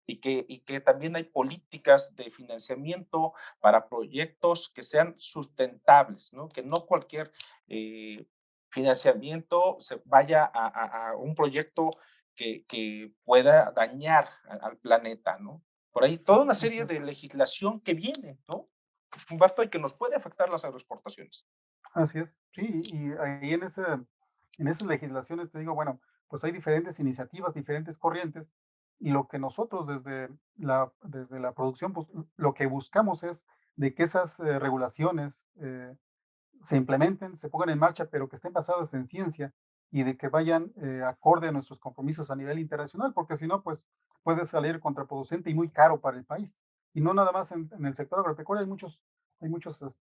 y que también hay políticas de financiamiento para proyectos que sean sustentables, ¿no? Que no cualquier financiamiento se vaya a un proyecto que pueda dañar al planeta, ¿no? Por ahí toda una Así serie es. de legislación que viene, ¿no? Humberto, y que nos puede afectar las agroexportaciones. Así es, sí, y ahí en esas legislaciones te digo, bueno, pues hay diferentes iniciativas, diferentes corrientes, y lo que nosotros desde la producción, pues lo que buscamos es de que esas regulaciones se implementen, se pongan en marcha, pero que estén basadas en ciencia y de que vayan acorde a nuestros compromisos a nivel internacional, porque si no, pues puede salir contraproducente y muy caro para el país. Y no nada más en el sector agropecuario, hay muchos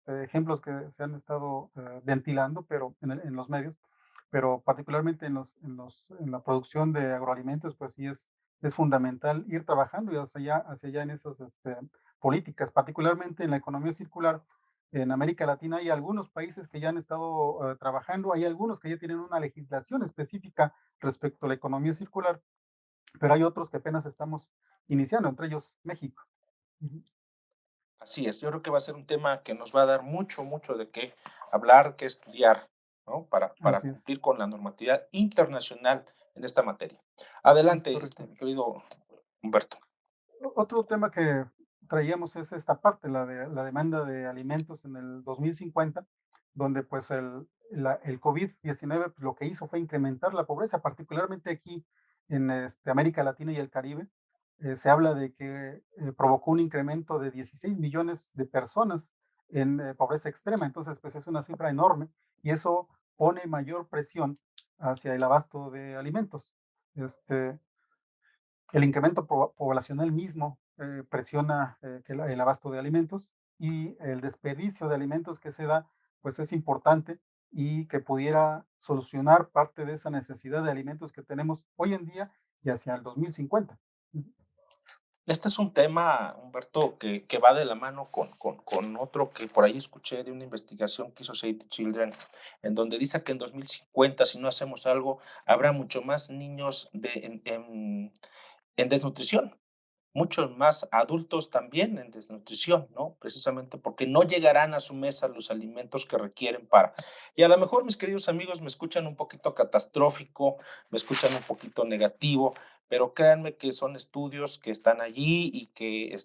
ejemplos que se han estado ventilando pero en los medios, pero particularmente en la producción de agroalimentos, pues sí es fundamental ir trabajando y hacia allá en esas políticas, particularmente en la economía circular. En América Latina hay algunos países que ya han estado trabajando, hay algunos que ya tienen una legislación específica respecto a la economía circular, pero hay otros que apenas estamos iniciando, entre ellos México. Ujú. Así es, yo creo que va a ser un tema que nos va a dar mucho, mucho de qué hablar, qué estudiar, ¿no? Para Así es, cumplir con la normatividad internacional en esta materia. es Adelante, correcto. mi querido Humberto. Otro tema que traíamos es esta parte, la de la demanda de alimentos en el 2050, donde pues el COVID-19 pues, lo que hizo fue incrementar la pobreza, particularmente aquí en América Latina y el Caribe. Se habla de que provocó un incremento de 16 millones de personas en pobreza extrema, entonces pues es una cifra enorme y eso pone mayor presión hacia el abasto de alimentos. Este, el incremento poblacional mismo presiona que el abasto de alimentos y el desperdicio de alimentos que se da, pues es importante y que pudiera solucionar parte de esa necesidad de alimentos que tenemos hoy en día y hacia el 2050. Ujú. Este es un tema, Humberto, que va de la mano con otro que por ahí escuché de una investigación que hizo Save the Children, en donde dice que en 2050, si no hacemos algo, habrá mucho más niños en desnutrición. Muchos más adultos también en desnutrición, ¿no? Precisamente porque no llegarán a su mesa los alimentos que requieren para. Y a lo mejor mis queridos amigos me escuchan un poquito catastrófico, me escuchan un poquito negativo, pero créanme que son estudios que están allí y que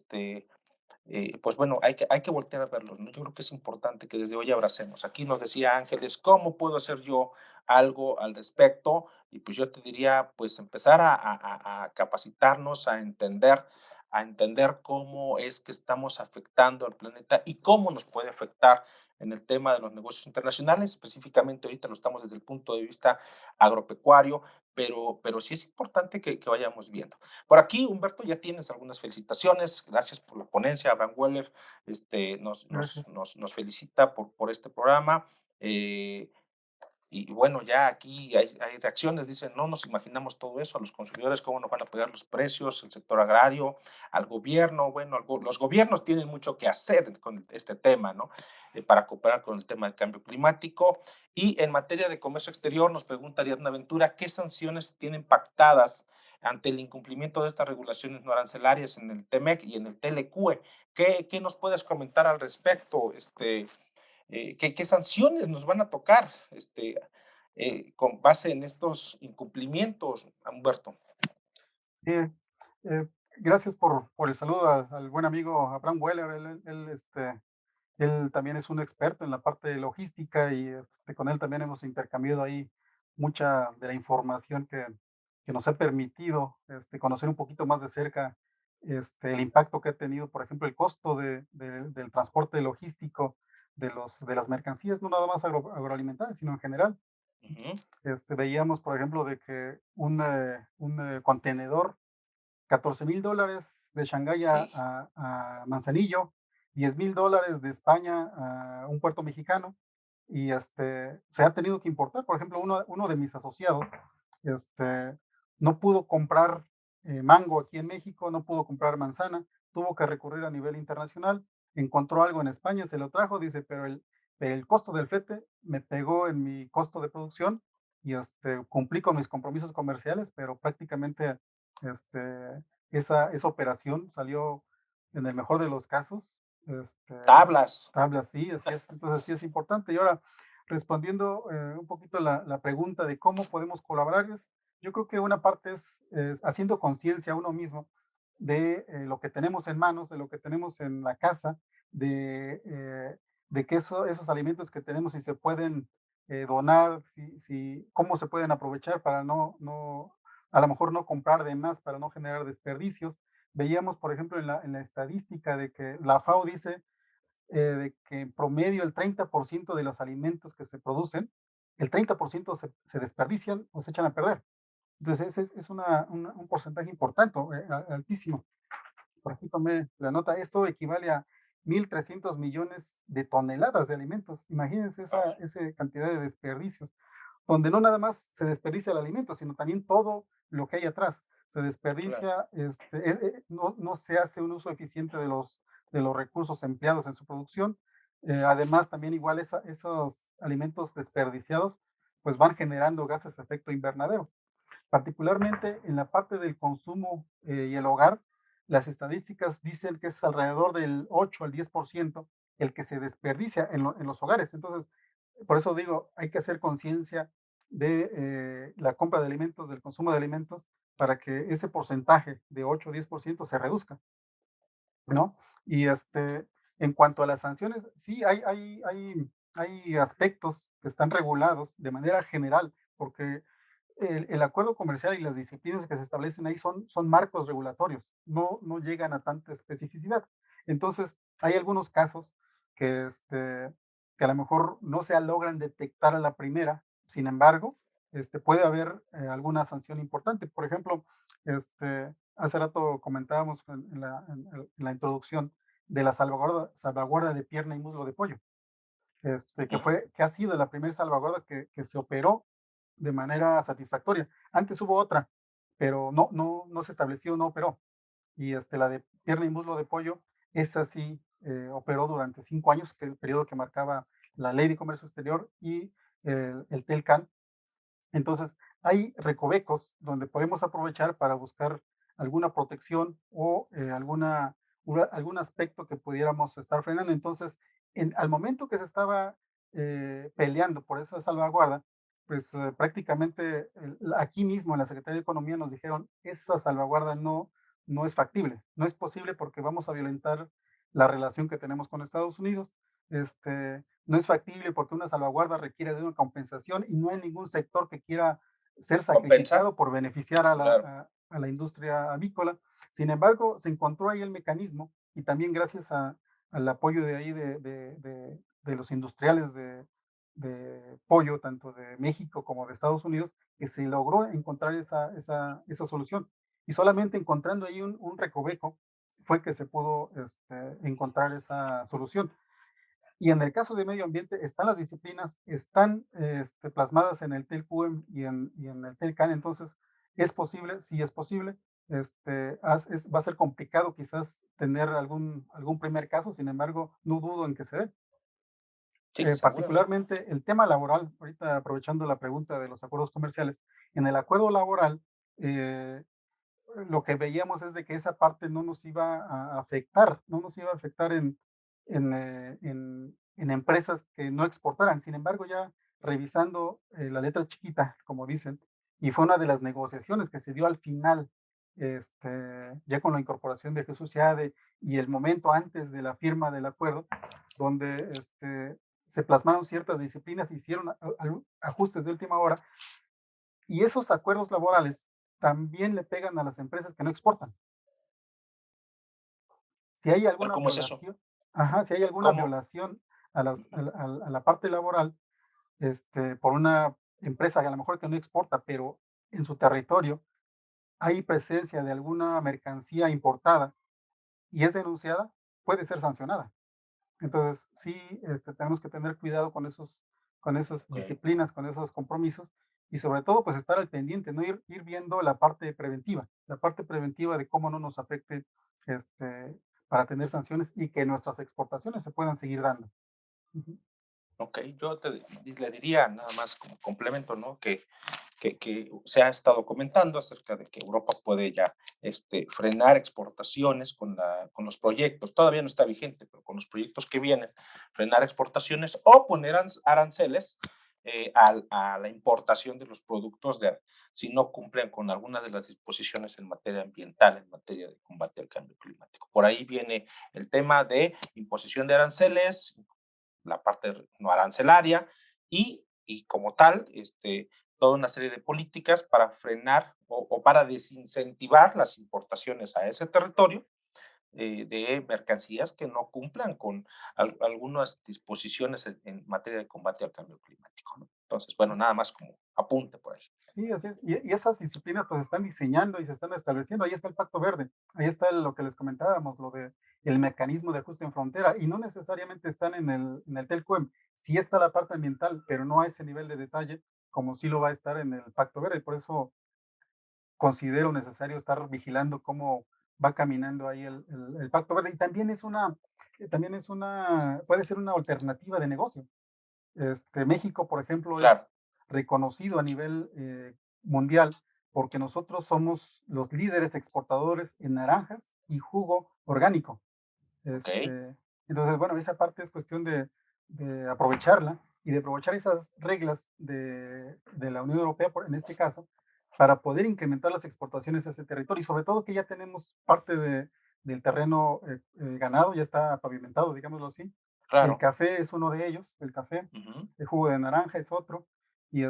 pues bueno, hay que voltear a verlos, ¿no? Yo creo que es importante que desde hoy abracemos. Aquí nos decía Ángeles, ¿cómo puedo hacer yo algo al respecto? Y pues yo te diría, pues empezar a capacitarnos, a entender cómo es que estamos afectando al planeta y cómo nos puede afectar en el tema de los negocios internacionales. Específicamente ahorita lo estamos desde el punto de vista agropecuario, pero sí es importante que vayamos viendo. Por aquí, Humberto, ya tienes algunas felicitaciones. Gracias por la ponencia. Abraham Weller Gracias. nos felicita por este programa. eh, y bueno, ya aquí hay reacciones, dicen, no nos imaginamos todo eso, a los consumidores, cómo nos van a pegar los precios, el sector agrario, al gobierno, bueno, los gobiernos tienen mucho que hacer con este tema, ¿no? Para cooperar con el tema del cambio climático. Y en materia de comercio exterior, nos pregunta Ariadna Ventura, ¿qué sanciones tienen pactadas ante el incumplimiento de estas regulaciones no arancelarias en el TEMEC y en el TLCUE? ¿Qué nos puedes comentar al respecto? ¿Qué sanciones nos van a tocar con base en estos incumplimientos, Humberto? Sí, gracias por el saludo al buen amigo Abraham Weller. Él también es un experto en la parte de logística y con él también hemos intercambiado ahí mucha de la información que nos ha permitido conocer un poquito más de cerca el impacto que ha tenido, por ejemplo, el costo del transporte logístico de las mercancías, no nada más agroalimentarias, sino en general. Ujú. Veíamos, por ejemplo, de que un contenedor $14,000 de Shanghái Sí. a Manzanillo, $10,000 de España a un puerto mexicano, y se ha tenido que importar. Por ejemplo, uno de mis asociados este, no pudo comprar mango aquí en México, no pudo comprar manzana, tuvo que recurrir a nivel internacional, encontró algo en España, se lo trajo, dice, pero el costo del flete me pegó en mi costo de producción y cumplí con mis compromisos comerciales, pero prácticamente este, esa operación salió, en el mejor de los casos, Tablas. tablas, sí, así es. Entonces sí es importante. Y ahora, respondiendo un poquito la pregunta de cómo podemos colaborar, yo creo que una parte es haciendo conciencia a uno mismo de lo que tenemos en manos, de lo que tenemos en la casa, de que esos alimentos que tenemos, si se pueden donar, cómo se pueden aprovechar para a lo mejor no comprar de más, para no generar desperdicios. Veíamos, por ejemplo, en la estadística de que la FAO dice de que en promedio el 30% de los alimentos que se producen, el 30% se desperdician o se echan a perder. Entonces, ese es un porcentaje importante, altísimo. Por aquí tomé la nota. Esto equivale a 1.300 millones de toneladas de alimentos. Imagínense esa cantidad de desperdicios, donde no nada más se desperdicia el alimento, sino también todo lo que hay atrás. Se Claro. desperdicia, no se hace un uso eficiente de los recursos empleados en su producción. Además, también igual esos alimentos desperdiciados pues van generando gases de efecto invernadero. Particularmente en la parte del consumo y el hogar, las estadísticas dicen que es alrededor del 8 al 10% el que se desperdicia en los hogares. Entonces, por eso digo, hay que hacer conciencia de la compra de alimentos, del consumo de alimentos, para que ese porcentaje de 8 o 10% se reduzca, ¿no? Y en cuanto a las sanciones, sí, hay aspectos que están regulados de manera general, porque el acuerdo comercial y las disciplinas que se establecen ahí son marcos regulatorios, no llegan a tanta especificidad. Entonces, hay algunos casos que a lo mejor no se logran detectar a la primera, sin embargo, puede haber alguna sanción importante. Por ejemplo, hace rato comentábamos en la introducción de la salvaguarda de pierna y muslo de pollo, que ha sido la primera salvaguarda que se operó de manera satisfactoria. Antes hubo otra, pero no se estableció, no operó. Y la de pierna y muslo de pollo, esa sí operó durante 5 años, que es el periodo que marcaba la Ley de Comercio Exterior y el TELCAN. Entonces, hay recovecos donde podemos aprovechar para buscar alguna protección o algún aspecto que pudiéramos estar frenando. Entonces, al momento que se estaba peleando por esa salvaguarda, pues prácticamente aquí mismo en la Secretaría de Economía nos dijeron, esa salvaguarda no es factible, no es posible porque vamos a violentar la relación que tenemos con Estados Unidos. No es factible porque una salvaguarda requiere de una compensación y no hay ningún sector que quiera ser sacrificado por beneficiar a Claro. a la industria avícola. Sin embargo, se encontró ahí el mecanismo y también gracias al apoyo de ahí de los industriales de pollo, tanto de México como de Estados Unidos, que se logró encontrar esa solución. Y solamente encontrando ahí un recoveco fue que se pudo encontrar esa solución. Y en el caso de medio ambiente, están las disciplinas, están plasmadas en el TELCUEM y en el TELCAN, entonces, ¿es posible? Sí es posible. Va a ser complicado quizás tener algún primer caso, sin embargo, no dudo en que se dé. Sí, seguramente. Particularmente el tema laboral, ahorita aprovechando la pregunta de los acuerdos comerciales, en el acuerdo laboral, eh, lo que veíamos es de que esa parte no nos iba a afectar, no nos iba a afectar en empresas que no exportaran. Sin embargo, ya revisando la letra chiquita, como dicen, y fue una de las negociaciones que se dio al final, ya con la incorporación de Jesús Seade y el momento antes de la firma del acuerdo, donde se plasmaron ciertas disciplinas, hicieron ajustes de última hora, y esos acuerdos laborales también le pegan a las empresas que no exportan. Si hay alguna ¿Cómo es eso? violación, ajá, si hay alguna ¿Cómo? violación a la parte laboral, por una empresa que a lo mejor que no exporta, pero en su territorio hay presencia de alguna mercancía importada y es denunciada, puede ser sancionada. Entonces, sí, tenemos que tener cuidado con esas Ok. disciplinas, con esos compromisos y sobre todo, pues estar al pendiente, no ir viendo la parte preventiva de cómo no nos afecte para tener sanciones y que nuestras exportaciones se puedan seguir dando. Ujú. Ok, le diría nada más como complemento, ¿no? Que se ha estado comentando acerca de que Europa puede ya frenar exportaciones con los proyectos, todavía no está vigente, pero con los proyectos que vienen, frenar exportaciones o poner aranceles a la importación de los productos si no cumplen con algunas de las disposiciones en materia ambiental, en materia de combate al cambio climático. Por ahí viene el tema de imposición de aranceles, la parte no arancelaria y como tal, toda una serie de políticas para frenar o para desincentivar las importaciones a ese territorio de mercancías que no cumplan con algunas disposiciones en materia de combate al cambio climático, ¿no? Entonces, bueno, nada más como apunte por ahí. Sí, así es. Y esas disciplinas pues se están diseñando y se están estableciendo. Ahí está el Pacto Verde, ahí está lo que les comentábamos, lo de el mecanismo de ajuste en frontera, y no necesariamente están en el TELCUEM. Sí está la parte ambiental, pero no a ese nivel de detalle como sí lo va a estar en el Pacto Verde. Por eso considero necesario estar vigilando cómo va caminando ahí el Pacto Verde. Y también es una, puede ser una alternativa de negocio. México, por ejemplo, Claro, es reconocido a nivel mundial porque nosotros somos los líderes exportadores en naranjas y jugo orgánico. ok. Entonces, bueno, esa parte es cuestión de aprovecharla y de aprovechar esas reglas de la Unión Europea, en este caso, para poder incrementar las exportaciones a ese territorio y sobre todo que ya tenemos parte del terreno ganado, ya está pavimentado, digámoslo así. El Claro. café es uno de ellos, el café, Ujú. el jugo de naranja es otro, y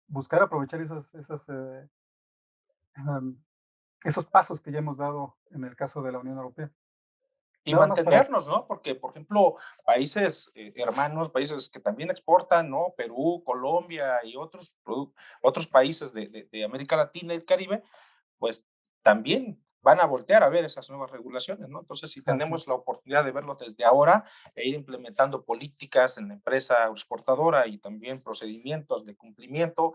buscar aprovechar um, esos pasos que ya hemos dado en el caso de la Unión Europea. Y Nada más para mantenernos, ¿no? Porque, por ejemplo, países hermanos, países que también exportan, ¿no? Perú, Colombia y otros países de América Latina y el Caribe, pues también van a voltear a ver esas nuevas regulaciones, ¿no? Entonces, si así tenemos es. la oportunidad de verlo desde ahora e ir implementando políticas en la empresa exportadora y también procedimientos de cumplimiento,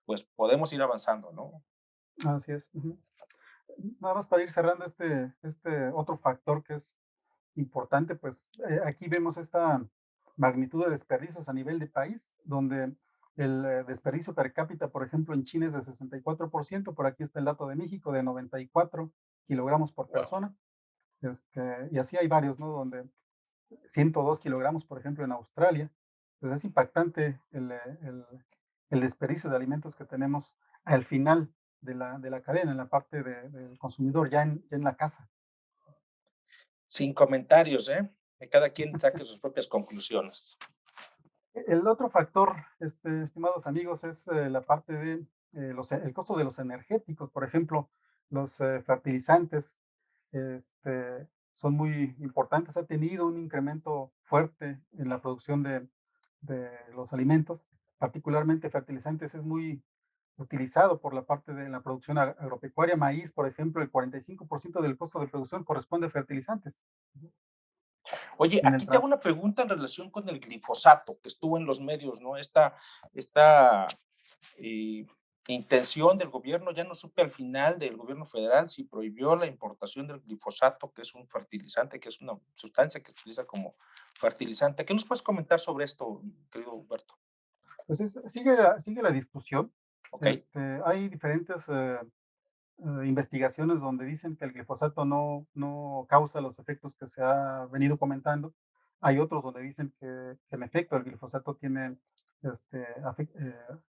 pues podemos ir avanzando, ¿no? Así es. Ujú. Nada más para ir cerrando este otro factor que es importante, pues aquí vemos esta magnitud de desperdicios a nivel de país, donde el desperdicio per cápita, por ejemplo, en China es de 64%, por aquí está el dato de México de 94 kilogramos por Wow. persona, y así hay varios, ¿no? Donde 102 kilogramos, por ejemplo, en Australia. Pues es impactante el desperdicio de alimentos que tenemos al final de la cadena, en la parte del consumidor, ya en la casa. Sin comentarios, ¿eh? Que cada quien saque sus propias conclusiones. El otro factor, estimados amigos, es la parte de el costo de los energéticos. Por ejemplo, los fertilizantes son muy importantes. Ha tenido un incremento fuerte en la producción de los alimentos, particularmente fertilizantes. Es muy utilizado por la parte de la producción agropecuaria. Maíz, por ejemplo, el 45% del costo de producción corresponde a fertilizantes. Oye, En el aquí te hago trans una pregunta en relación con el glifosato, que estuvo en los medios, ¿no? Esta eh, intención del gobierno, ya no supe al final del gobierno federal si prohibió la importación del glifosato, que es un fertilizante, que es una sustancia que se utiliza como fertilizante. ¿Qué nos puedes comentar sobre esto, querido Humberto? Pues sigue la discusión. Ok, Hay diferentes investigaciones donde dicen que el glifosato no causa los efectos que se ha venido comentando. Hay otros donde dicen que en efecto el glifosato tiene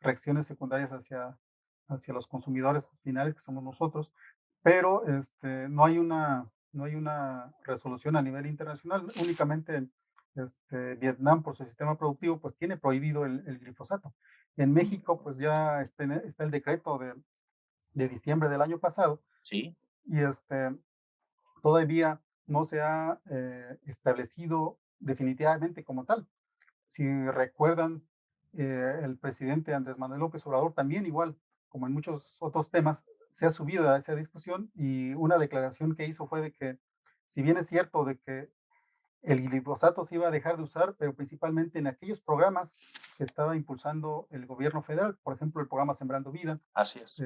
reacciones secundarias hacia los consumidores finales, que somos nosotros, pero no hay una resolución a nivel internacional. Únicamente Vietnam, por su sistema productivo, pues tiene prohibido el glifosato. En México, pues ya está el decreto de diciembre del año pasado sí, y todavía no se ha establecido definitivamente como tal. Si recuerdan, el presidente Andrés Manuel López Obrador también igual, como en muchos otros temas, se ha subido a esa discusión y una declaración que hizo fue de que si bien es cierto de que el glifosato se iba a dejar de usar, pero principalmente en aquellos programas que estaba impulsando el gobierno federal, por ejemplo, el programa Sembrando Vida, así es.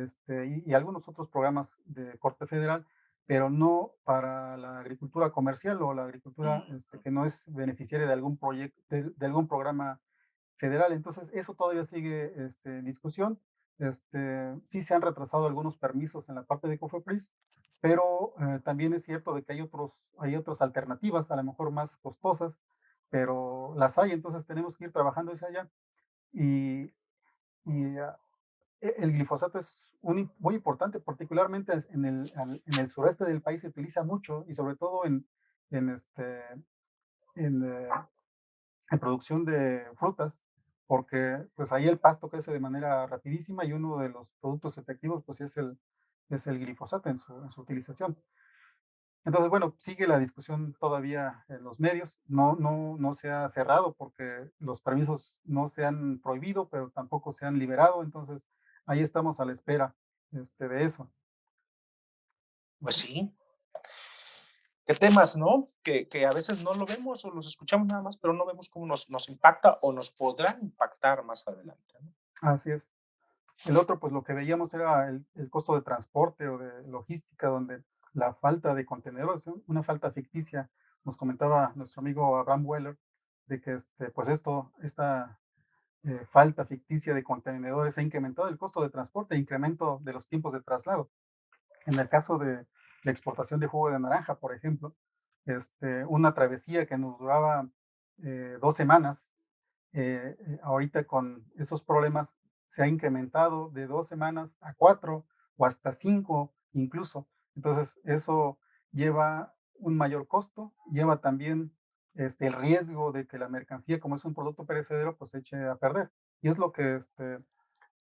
y algunos otros programas de corte federal, pero no para la agricultura comercial o la agricultura Mm, que no es beneficiaria de algún proyecto, de algún programa federal. Entonces, eso todavía sigue en discusión. Sí se han retrasado algunos permisos en la parte de COFEPRIS, pero también es cierto de que hay otras alternativas, a lo mejor más costosas, pero las hay, entonces tenemos que ir trabajando hacia allá. Y, el glifosato es muy importante, particularmente en el sureste del país se utiliza mucho y sobre todo en, este, en, eh, en producción de frutas, porque pues ahí el pasto crece de manera rapidísima y uno de los productos efectivos pues es el glifosato en su utilización. Entonces, bueno, sigue la discusión todavía en los medios. No se ha cerrado porque los permisos no se han prohibido, pero tampoco se han liberado. Entonces, ahí estamos a la espera de eso. Pues sí, qué temas, ¿no? Que a veces no lo vemos o los escuchamos nada más, pero no vemos cómo nos impacta o nos podrá impactar más adelante, ¿no? Así es. El otro, pues lo que veíamos era el costo de transporte o de logística, donde la falta de contenedores, una falta ficticia. Nos comentaba nuestro amigo Abraham Weller de que pues esta falta ficticia de contenedores ha incrementado el costo de transporte e incremento de los tiempos de traslado. En el caso de la exportación de jugo de naranja, por ejemplo, una travesía que nos duraba 2 semanas, ahorita con esos problemas se ha incrementado de 2 semanas a 4 o hasta 5 incluso. Entonces, eso lleva un mayor costo, lleva también el riesgo de que la mercancía, como es un producto perecedero, pues se eche a perder. Y es lo que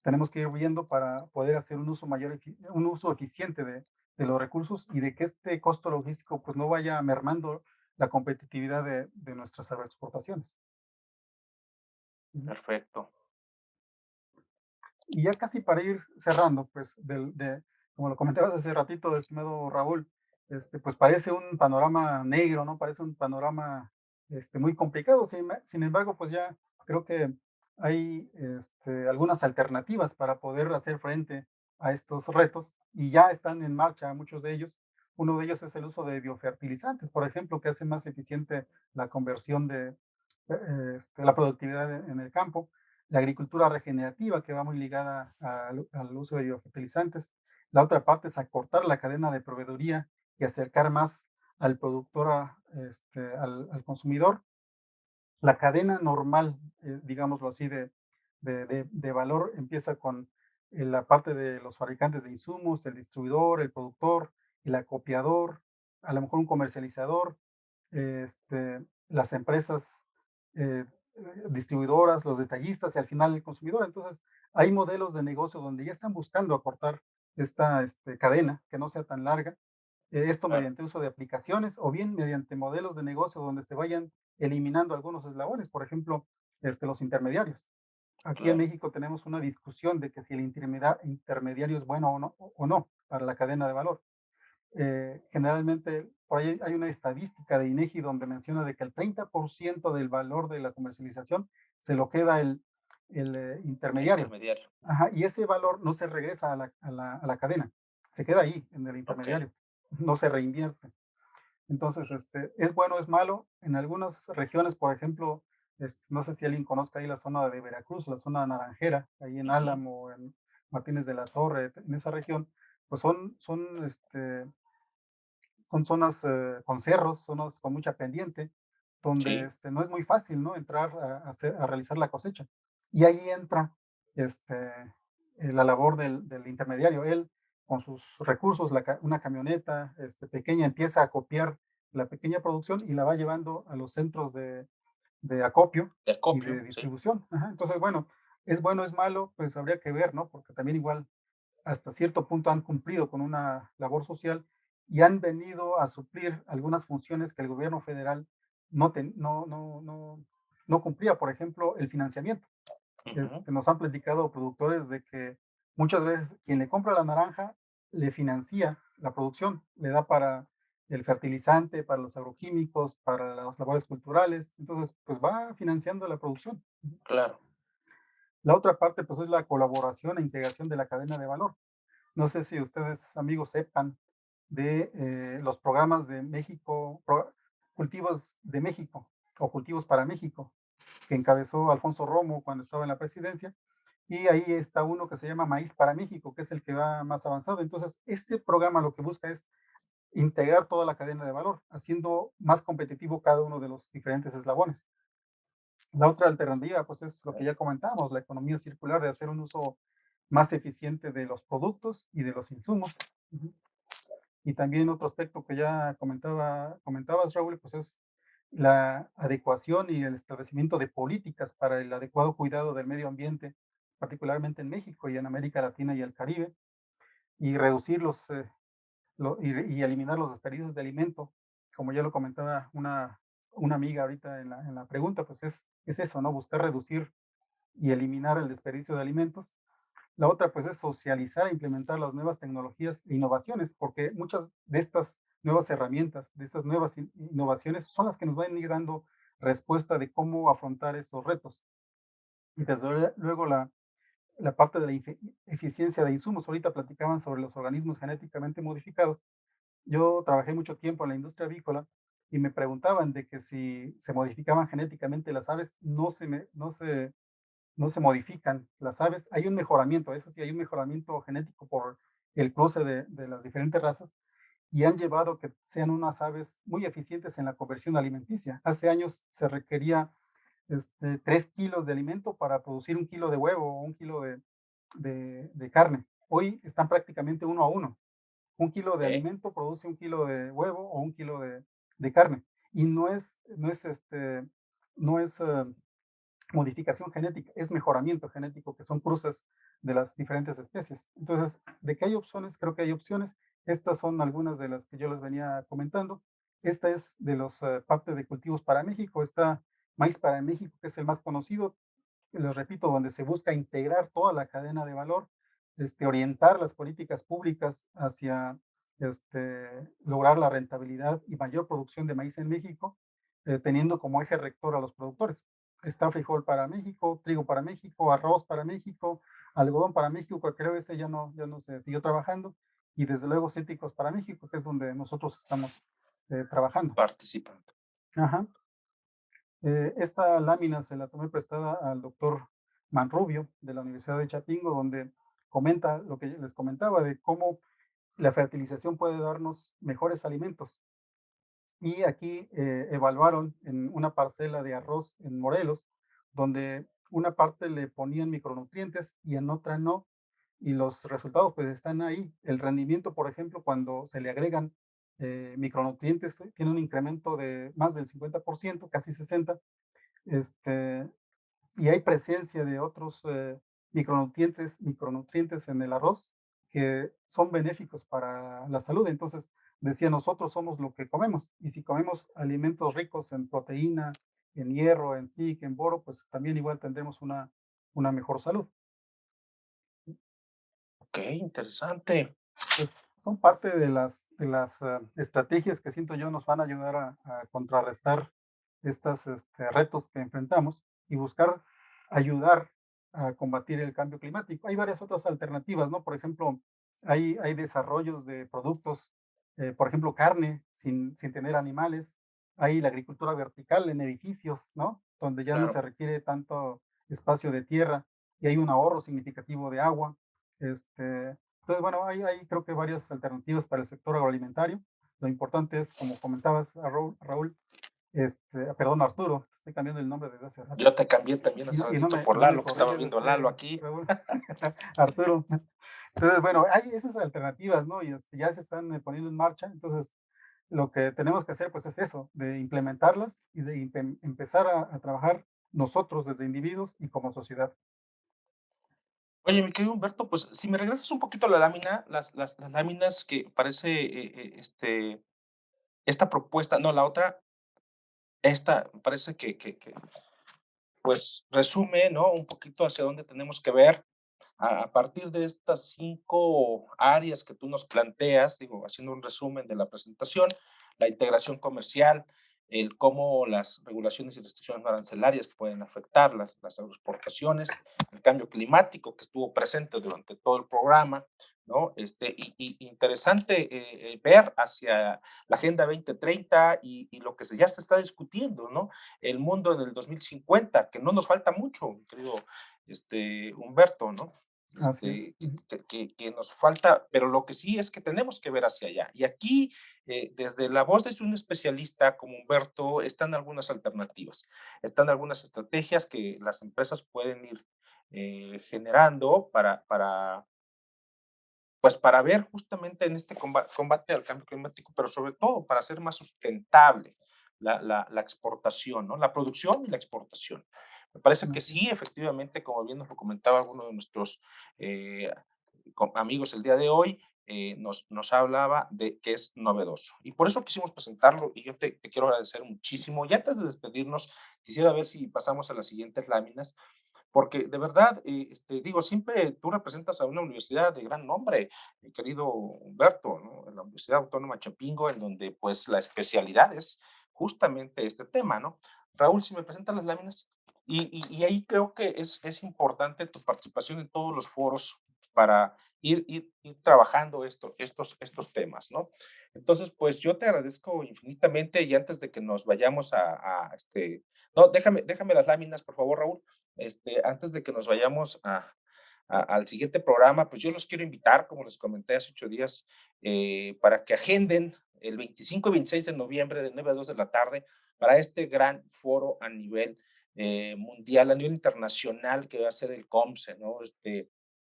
tenemos que ir viendo para poder hacer un uso mayor, un uso eficiente de los recursos y de que este costo logístico pues no vaya mermando la competitividad de nuestras agroexportaciones. Perfecto. Y ya casi para ir cerrando, pues, como lo comentabas hace ratito, estimado Raúl, pues parece un panorama negro, ¿no? Parece un panorama muy complicado. Sin embargo, pues ya creo que hay algunas alternativas para poder hacer frente a estos retos y ya están en marcha muchos de ellos. Uno de ellos es el uso de biofertilizantes, por ejemplo, que hace más eficiente la conversión de la productividad en el campo, la agricultura regenerativa, que va muy ligada al uso de biofertilizantes. La otra parte es acortar la cadena de proveeduría y acercar más al productor, al consumidor. La cadena normal, digámoslo así, de valor empieza con la parte de los fabricantes de insumos, el distribuidor, el productor, el acopiador, a lo mejor un comercializador, las empresas eh, distribuidoras, los detallistas y al final el consumidor. Entonces, hay modelos de negocio donde ya están buscando acortar esta cadena, que no sea tan larga. Esto Claro, mediante uso de aplicaciones o bien mediante modelos de negocio donde se vayan eliminando algunos eslabones, por ejemplo, los intermediarios. Aquí en claro. México tenemos una discusión de que si el intermediario es bueno o no para la cadena de valor. Generalmente, por ahí hay una estadística de INEGI donde menciona de que el 30% del valor de la comercialización se lo queda el El intermediario. intermediario. Ajá, y ese valor no se regresa a la cadena, se queda ahí en el Ok. intermediario, no se reinvierte. Entonces, es bueno, es malo. En algunas regiones, por ejemplo, no sé si alguien conozca ahí la zona de Veracruz, la zona naranjera, ahí en Ujú. Álamo, en Martínez de la Torre, en esa región, pues son zonas con cerros, zonas con mucha pendiente, donde Sí, no es muy fácil, ¿no? Entrar a realizar la cosecha. Y ahí entra la labor del intermediario. Él, con sus recursos, una camioneta pequeña, empieza a copiar la pequeña producción y la va llevando a los centros de acopio de y acopio, de sí. distribución. Ajá. Entonces, bueno, es malo, pues habría que ver, ¿no? Porque también igual hasta cierto punto han cumplido con una labor social y han venido a suplir algunas funciones que el gobierno federal no cumplía, por ejemplo, el financiamiento. Ujú. Nos han platicado productores de que muchas veces quien le compra la naranja le financia la producción, le da para el fertilizante, para los agroquímicos, para las labores culturales, entonces pues va financiando la producción. Claro. La otra parte pues es la colaboración e integración de la cadena de valor. No sé si ustedes, amigos, sepan de los programas de México, Cultivos de México o Cultivos para México. que encabezó Alfonso Romo cuando estaba en la presidencia, y ahí está uno que se llama Maíz para México, que es el que va más avanzado. Entonces, este programa lo que busca es integrar toda la cadena de valor, haciendo más competitivo cada uno de los diferentes eslabones. La otra alternativa, pues, es lo que ya comentábamos, la economía circular, de hacer un uso más eficiente de los productos y de los insumos. Ujú. Y también otro aspecto que ya comentabas, Raúl, pues es la adecuación y el establecimiento de políticas para el adecuado cuidado del medio ambiente, particularmente en México y en América Latina y el Caribe, y reducir y eliminar los desperdicios de alimento. Como ya lo comentaba una amiga ahorita en la pregunta, pues es eso, ¿no? Buscar reducir y eliminar el desperdicio de alimentos. La otra, pues, es socializar e implementar las nuevas tecnologías e innovaciones, porque muchas de estas nuevas herramientas, de esas nuevas innovaciones, son las que nos van a ir dando respuesta de cómo afrontar esos retos. Y desde luego la parte de la eficiencia de insumos. Ahorita platicaban sobre los organismos genéticamente modificados. Yo trabajé mucho tiempo en la industria avícola y me preguntaban de que si se modificaban genéticamente las aves, no se modifican las aves. Hay un mejoramiento, eso sí, hay un mejoramiento genético por el cruce de las diferentes razas y han llevado a que sean unas aves muy eficientes en la conversión alimenticia. Hace años se requería 3 kilos de alimento para producir 1 kilo de huevo o 1 kilo de carne. Hoy están prácticamente 1 a 1. 1 kilo de Ok. alimento produce 1 kilo de huevo o 1 kilo de carne. Y no es modificación genética, es mejoramiento genético, que son cruces de las diferentes especies. Entonces, ¿de qué hay opciones? Creo que hay opciones. Estas son algunas de las que yo les venía comentando. Esta es de los parte de cultivos para México. Está Maíz para México, que es el más conocido. Les repito, donde se busca integrar toda la cadena de valor, orientar las políticas públicas hacia lograr la rentabilidad y mayor producción de maíz en México, teniendo como eje rector a los productores. Está frijol para México, trigo para México, arroz para México, algodón para México, que creo ese ya no se siguió trabajando, y desde luego cítricos para México, que es donde nosotros estamos trabajando. Participando. Ajá. Esta lámina se la tomé prestada al doctor Manrubio de la Universidad de Chapingo, donde comenta lo que les comentaba de cómo la fertilización puede darnos mejores alimentos. Y aquí evaluaron en una parcela de arroz en Morelos, donde una parte le ponían micronutrientes y en otra no, y los resultados pues están ahí. El rendimiento, por ejemplo, cuando se le agregan micronutrientes, tiene un incremento de más del 50%, casi 60%, este, y hay presencia de otros micronutrientes en el arroz que son benéficos para la salud. Entonces, decía, nosotros somos lo que comemos, y si comemos alimentos ricos en proteína, en hierro, en zinc, en boro, pues también igual tendremos una mejor salud. Ok, interesante. Pues son parte de las estrategias que siento yo nos van a ayudar a contrarrestar estos retos que enfrentamos y buscar ayudar a combatir el cambio climático. Hay varias otras alternativas, ¿no? Por ejemplo, hay desarrollos de productos, por ejemplo, carne sin tener animales. Hay la agricultura vertical en edificios, ¿no? Donde ya no se Claro. requiere tanto espacio de tierra y hay un ahorro significativo de agua. Entonces, bueno, hay creo que varias alternativas para el sector agroalimentario. Lo importante es, como comentabas, Raúl, perdón, Arturo, estoy cambiando el nombre desde hace rato. Yo te cambié también hace Y ratito por no me Lalo, que estaba corriges viendo a Lalo después, aquí. Raúl. Arturo. Entonces, bueno, hay esas alternativas, ¿no? Y ya se están poniendo en marcha. Entonces, lo que tenemos que hacer, pues, es eso, de implementarlas y de empezar a trabajar nosotros desde individuos y como sociedad. Oye, mi querido Humberto, pues si me regresas un poquito a la lámina, las láminas que parece, esta propuesta, no, la otra, esta parece que pues resume, ¿no? Un poquito hacia dónde tenemos que ver a partir de estas 5 áreas que tú nos planteas, digo, haciendo un resumen de la presentación, la integración comercial, el cómo las regulaciones y restricciones no arancelarias que pueden afectar las agroexportaciones, el cambio climático que estuvo presente durante todo el programa, ¿no? Y interesante ver hacia la Agenda 2030 y lo que ya se está discutiendo, ¿no? El mundo en el 2050, que no nos falta mucho, mi querido Humberto, ¿no? Así es. Que nos falta, pero lo que sí es que tenemos que ver hacia allá. Y aquí, desde la voz de un especialista como Humberto, están algunas alternativas, están algunas estrategias que las empresas pueden ir generando pues para ver justamente en este combate al cambio climático, pero sobre todo para hacer más sustentable la exportación, ¿no? La producción y la exportación. Me parece que Así es. sí, efectivamente, como bien nos lo comentaba alguno de nuestros eh, amigos el día de hoy, nos hablaba de que es novedoso. Y por eso quisimos presentarlo y yo te quiero agradecer muchísimo. Y antes de despedirnos, quisiera ver si pasamos a las siguientes láminas porque de verdad, digo, siempre tú representas a una universidad de gran nombre, mi querido Humberto, ¿no? La Universidad Autónoma Chapingo, en donde pues la especialidad es justamente este tema, ¿no? Raúl, si me presentas las láminas, y ahí creo que es importante tu participación en todos los foros para ir trabajando estos temas, ¿no? Entonces, pues yo te agradezco infinitamente y antes de que nos vayamos no, déjame las láminas, por favor, Raúl. Antes de que nos vayamos al siguiente programa, pues yo los quiero invitar, como les comenté hace 8 días, para que agenden el 25 y 26 de noviembre de 9 a 2 de la tarde para este gran foro a nivel mundial, a nivel internacional que va a ser el COMSE, ¿no?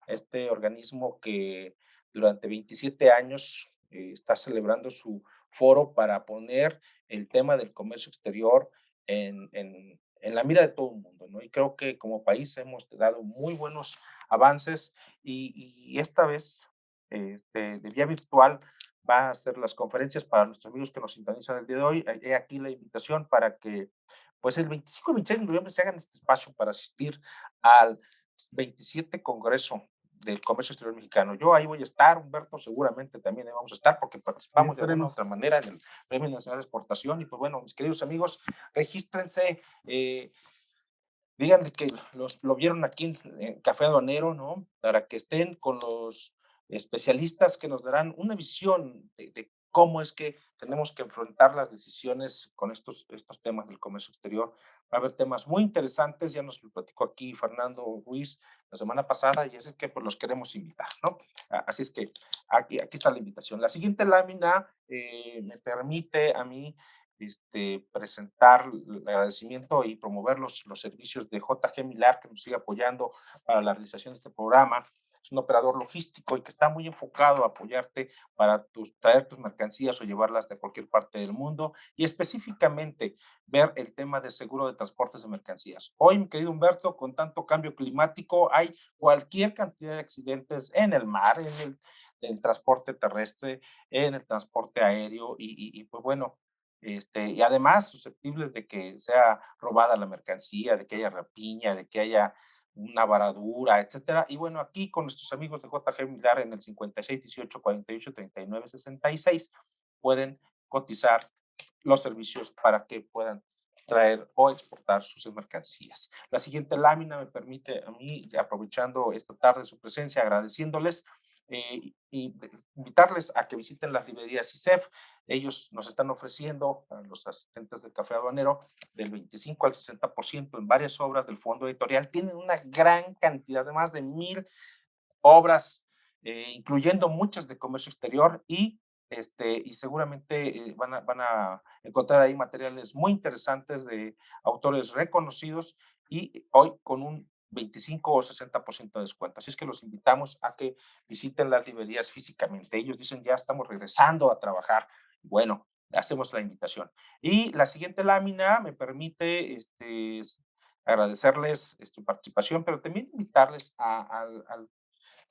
Este organismo que durante 27 años está celebrando su foro para poner el tema del comercio exterior en la mira de todo el mundo, ¿no? Y creo que como país hemos dado muy buenos avances y esta vez de vía virtual va a ser las conferencias para nuestros amigos que nos sintonizan el día de hoy. He aquí la invitación para que pues el 25 y 26 de noviembre se hagan este espacio para asistir al 27 Congreso del Comercio Exterior Mexicano. Yo ahí voy a estar, Humberto, seguramente también ahí vamos a estar porque Ahí participamos de alguna u estaremos. otra manera en el Premio Nacional de Exportación. Y pues bueno, mis queridos amigos, regístrense, díganle que lo vieron aquí en Café Aduanero, ¿no? Para que estén con los especialistas que nos darán una visión de cómo es que tenemos que enfrentar las decisiones con estos temas del comercio exterior. Va a haber temas muy interesantes, ya nos lo platicó aquí Fernando Ruiz la semana pasada y es que pues los queremos invitar, ¿no? Así es que aquí está la invitación. La siguiente lámina me permite a mí presentar el agradecimiento y promover los servicios de JG Milar, que nos sigue apoyando para la realización de este programa. Es un operador logístico y que está muy enfocado a apoyarte para traer tus mercancías o llevarlas de cualquier parte del mundo y específicamente ver el tema de seguro de transportes de mercancías. Hoy, mi querido Humberto, con tanto cambio climático, hay cualquier cantidad de accidentes en el mar, en el transporte terrestre, en el transporte aéreo y pues bueno, y además susceptibles de que sea robada la mercancía, de que haya rapiña, de que haya una varadura, etcétera. Y bueno, aquí con nuestros amigos de JG Millar en el 56 18 48 39 66 pueden cotizar los servicios para que puedan traer o exportar sus mercancías. La siguiente lámina me permite a mí, aprovechando esta tarde su presencia, agradeciéndoles y invitarles a que visiten las librerías ISEF. Ellos nos están ofreciendo a los asistentes del Café Aduanero del 25 al 60% en varias obras del fondo editorial. Tienen una gran cantidad de más de 1000 obras, incluyendo muchas de comercio exterior y seguramente van a encontrar ahí materiales muy interesantes de autores reconocidos y hoy con un 25 o 60% de descuento. Así es que los invitamos a que visiten las librerías físicamente. Ellos dicen ya estamos regresando a trabajar. Bueno, hacemos la invitación. Y la siguiente lámina me permite agradecerles su participación, pero también invitarles al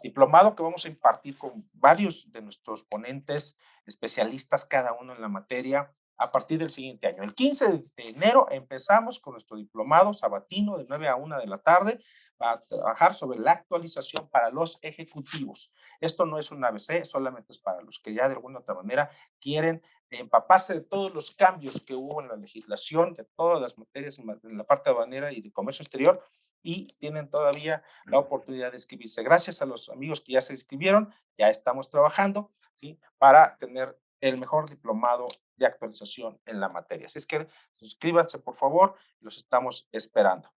diplomado que vamos a impartir con varios de nuestros ponentes, especialistas cada uno en la materia, a partir del siguiente año. El 15 de enero empezamos con nuestro diplomado sabatino de 9 a 1 de la tarde para trabajar sobre la actualización para los ejecutivos. Esto no es un ABC, solamente es para los que ya de alguna otra manera quieren empaparse de todos los cambios que hubo en la legislación, de todas las materias en la parte aduanera y de comercio exterior, y tienen todavía la oportunidad de inscribirse. Gracias a los amigos que ya se inscribieron, ya estamos trabajando, ¿sí?, para tener el mejor diplomado de actualización en la materia. Así es que suscríbanse, por favor, los estamos esperando.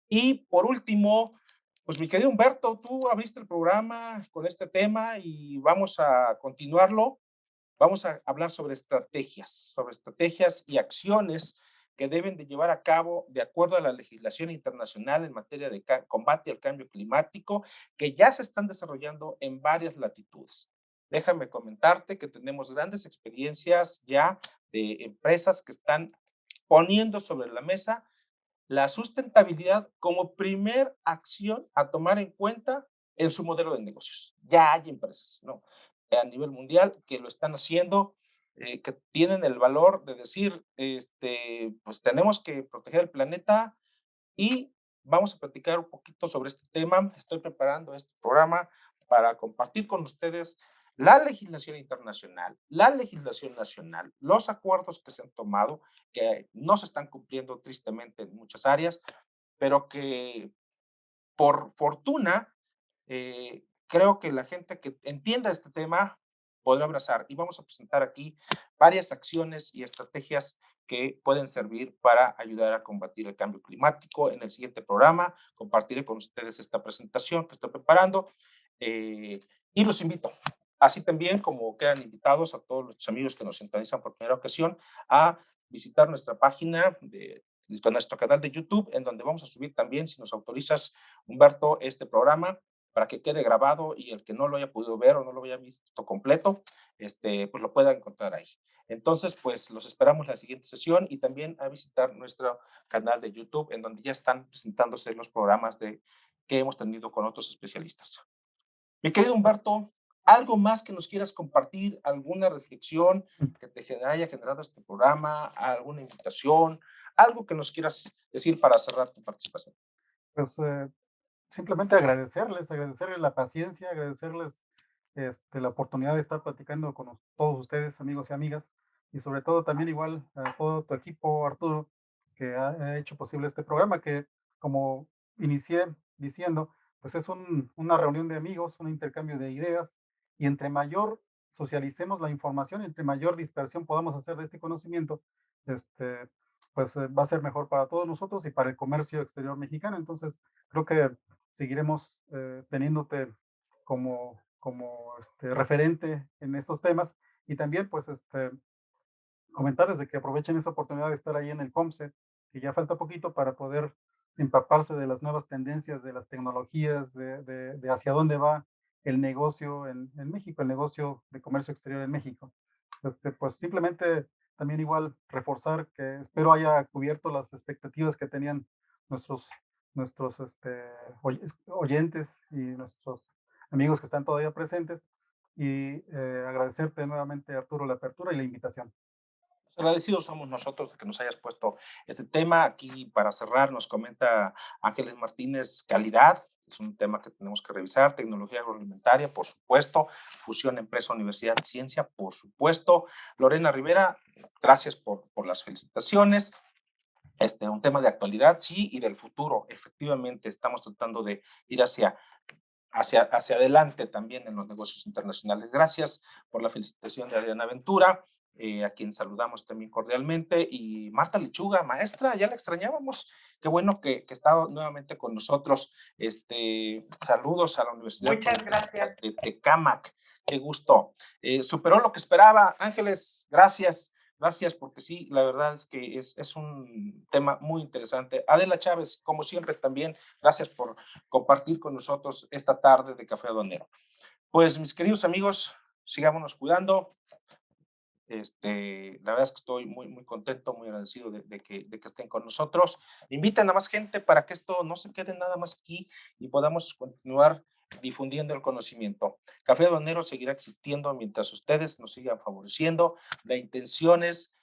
Y por último, pues mi querido Humberto, tú abriste el programa con este tema y vamos a continuarlo. Vamos a hablar sobre estrategias y acciones que deben de llevar a cabo de acuerdo a la legislación internacional en materia de combate al cambio climático, que ya se están desarrollando en varias latitudes. Déjame comentarte que tenemos grandes experiencias ya de empresas que están poniendo sobre la mesa la sustentabilidad como primer acción a tomar en cuenta en su modelo de negocios. Ya hay empresas, ¿no?, a nivel mundial que lo están haciendo, que tienen el valor de decir, pues tenemos que proteger el planeta y vamos a platicar un poquito sobre este tema. Estoy preparando este programa para compartir con ustedes la legislación internacional, la legislación nacional, los acuerdos que se han tomado, que no se están cumpliendo tristemente en muchas áreas, pero que por fortuna creo que la gente que entienda este tema podrá abrazar. Y vamos a presentar aquí varias acciones y estrategias que pueden servir para ayudar a combatir el cambio climático. En el siguiente programa compartiré con ustedes esta presentación que estoy preparando, y los invito, así también como quedan invitados a todos los amigos que nos sintonizan por primera ocasión, a visitar nuestra página con nuestro canal de YouTube, en donde vamos a subir también, si nos autorizas, Humberto, este programa para que quede grabado y el que no lo haya podido ver o no lo haya visto completo, pues lo pueda encontrar ahí. Entonces, pues los esperamos en la siguiente sesión y también a visitar nuestro canal de YouTube, en donde ya están presentándose los programas que hemos tenido con otros especialistas. Mi querido Humberto, ¿algo más que nos quieras compartir? ¿Alguna reflexión que te haya generado este programa? ¿Alguna invitación? ¿Algo que nos quieras decir para cerrar tu participación? Pues simplemente agradecerles la paciencia, agradecerles la oportunidad de estar platicando con todos ustedes, amigos y amigas, y sobre todo también igual a todo tu equipo, Arturo, que ha hecho posible este programa, que como inicié diciendo, pues es una reunión de amigos, un intercambio de ideas, y entre mayor socialicemos la información, entre mayor dispersión podamos hacer de este conocimiento, este, pues va a ser mejor para todos nosotros y para el comercio exterior mexicano. Entonces, creo que seguiremos teniéndote como referente en estos temas y también pues comentarles de que aprovechen esa oportunidad de estar ahí en el COMSE, que ya falta poquito para poder empaparse de las nuevas tendencias, de las tecnologías, de hacia dónde va el negocio en México, el negocio de comercio exterior en México. Pues simplemente también igual reforzar que espero haya cubierto las expectativas que tenían nuestros oyentes y nuestros amigos que están todavía presentes y agradecerte nuevamente, Arturo, la apertura y la invitación. Agradecidos somos nosotros de que nos hayas puesto este tema. Aquí para cerrar nos comenta Ángeles Martínez, calidad, es un tema que tenemos que revisar, tecnología agroalimentaria, por supuesto, fusión empresa, universidad, ciencia, por supuesto. Lorena Rivera, gracias por las felicitaciones. Un tema de actualidad, sí, y del futuro. Efectivamente, estamos tratando de ir hacia adelante también en los negocios internacionales. Gracias por la felicitación de Adriana Ventura, a quien saludamos también cordialmente. Y Marta Lechuga, maestra, ya la extrañábamos. Qué bueno que está nuevamente con nosotros. Saludos a la Universidad Muchas gracias. de Tecámac. Qué gusto. Superó lo que esperaba. Ángeles, gracias. Gracias, porque sí, la verdad es que es un tema muy interesante. Adela Chávez, como siempre, también, gracias por compartir con nosotros esta tarde de Café Aduanero. Pues, mis queridos amigos, sigámonos cuidando. La verdad es que estoy muy, muy contento, muy agradecido de que estén con nosotros. Inviten a más gente para que esto no se quede nada más aquí y podamos continuar difundiendo el conocimiento. Café Aduanero seguirá existiendo mientras ustedes nos sigan favoreciendo. La intención es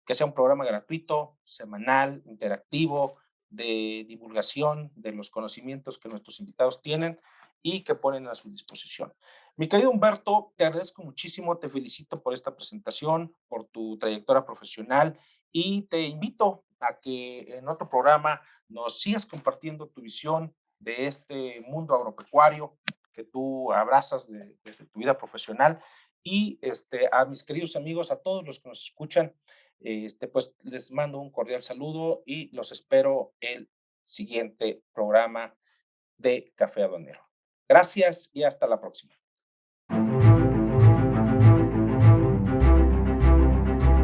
que sea un programa gratuito, semanal, interactivo, de divulgación de los conocimientos que nuestros invitados tienen y que ponen a su disposición. Mi querido Humberto, te agradezco muchísimo, te felicito por esta presentación, por tu trayectoria profesional y te invito a que en otro programa nos sigas compartiendo tu visión de este mundo agropecuario que tú abrazas desde tu vida profesional y a mis queridos amigos, a todos los que nos escuchan, pues les mando un cordial saludo y los espero el siguiente programa de Café Aduanero. Gracias y hasta la próxima.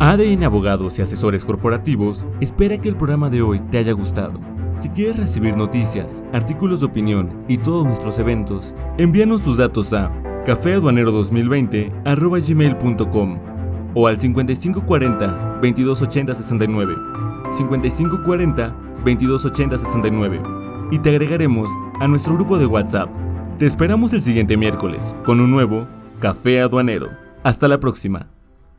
ADN Abogados y Asesores Corporativos espera que el programa de hoy te haya gustado. Si quieres recibir noticias, artículos de opinión y todos nuestros eventos, envíanos tus datos a cafeaduanero2020@gmail.com o al 5540 2280 69, 5540 2280 69 y te agregaremos a nuestro grupo de WhatsApp. Te esperamos el siguiente miércoles con un nuevo Café Aduanero. Hasta la próxima.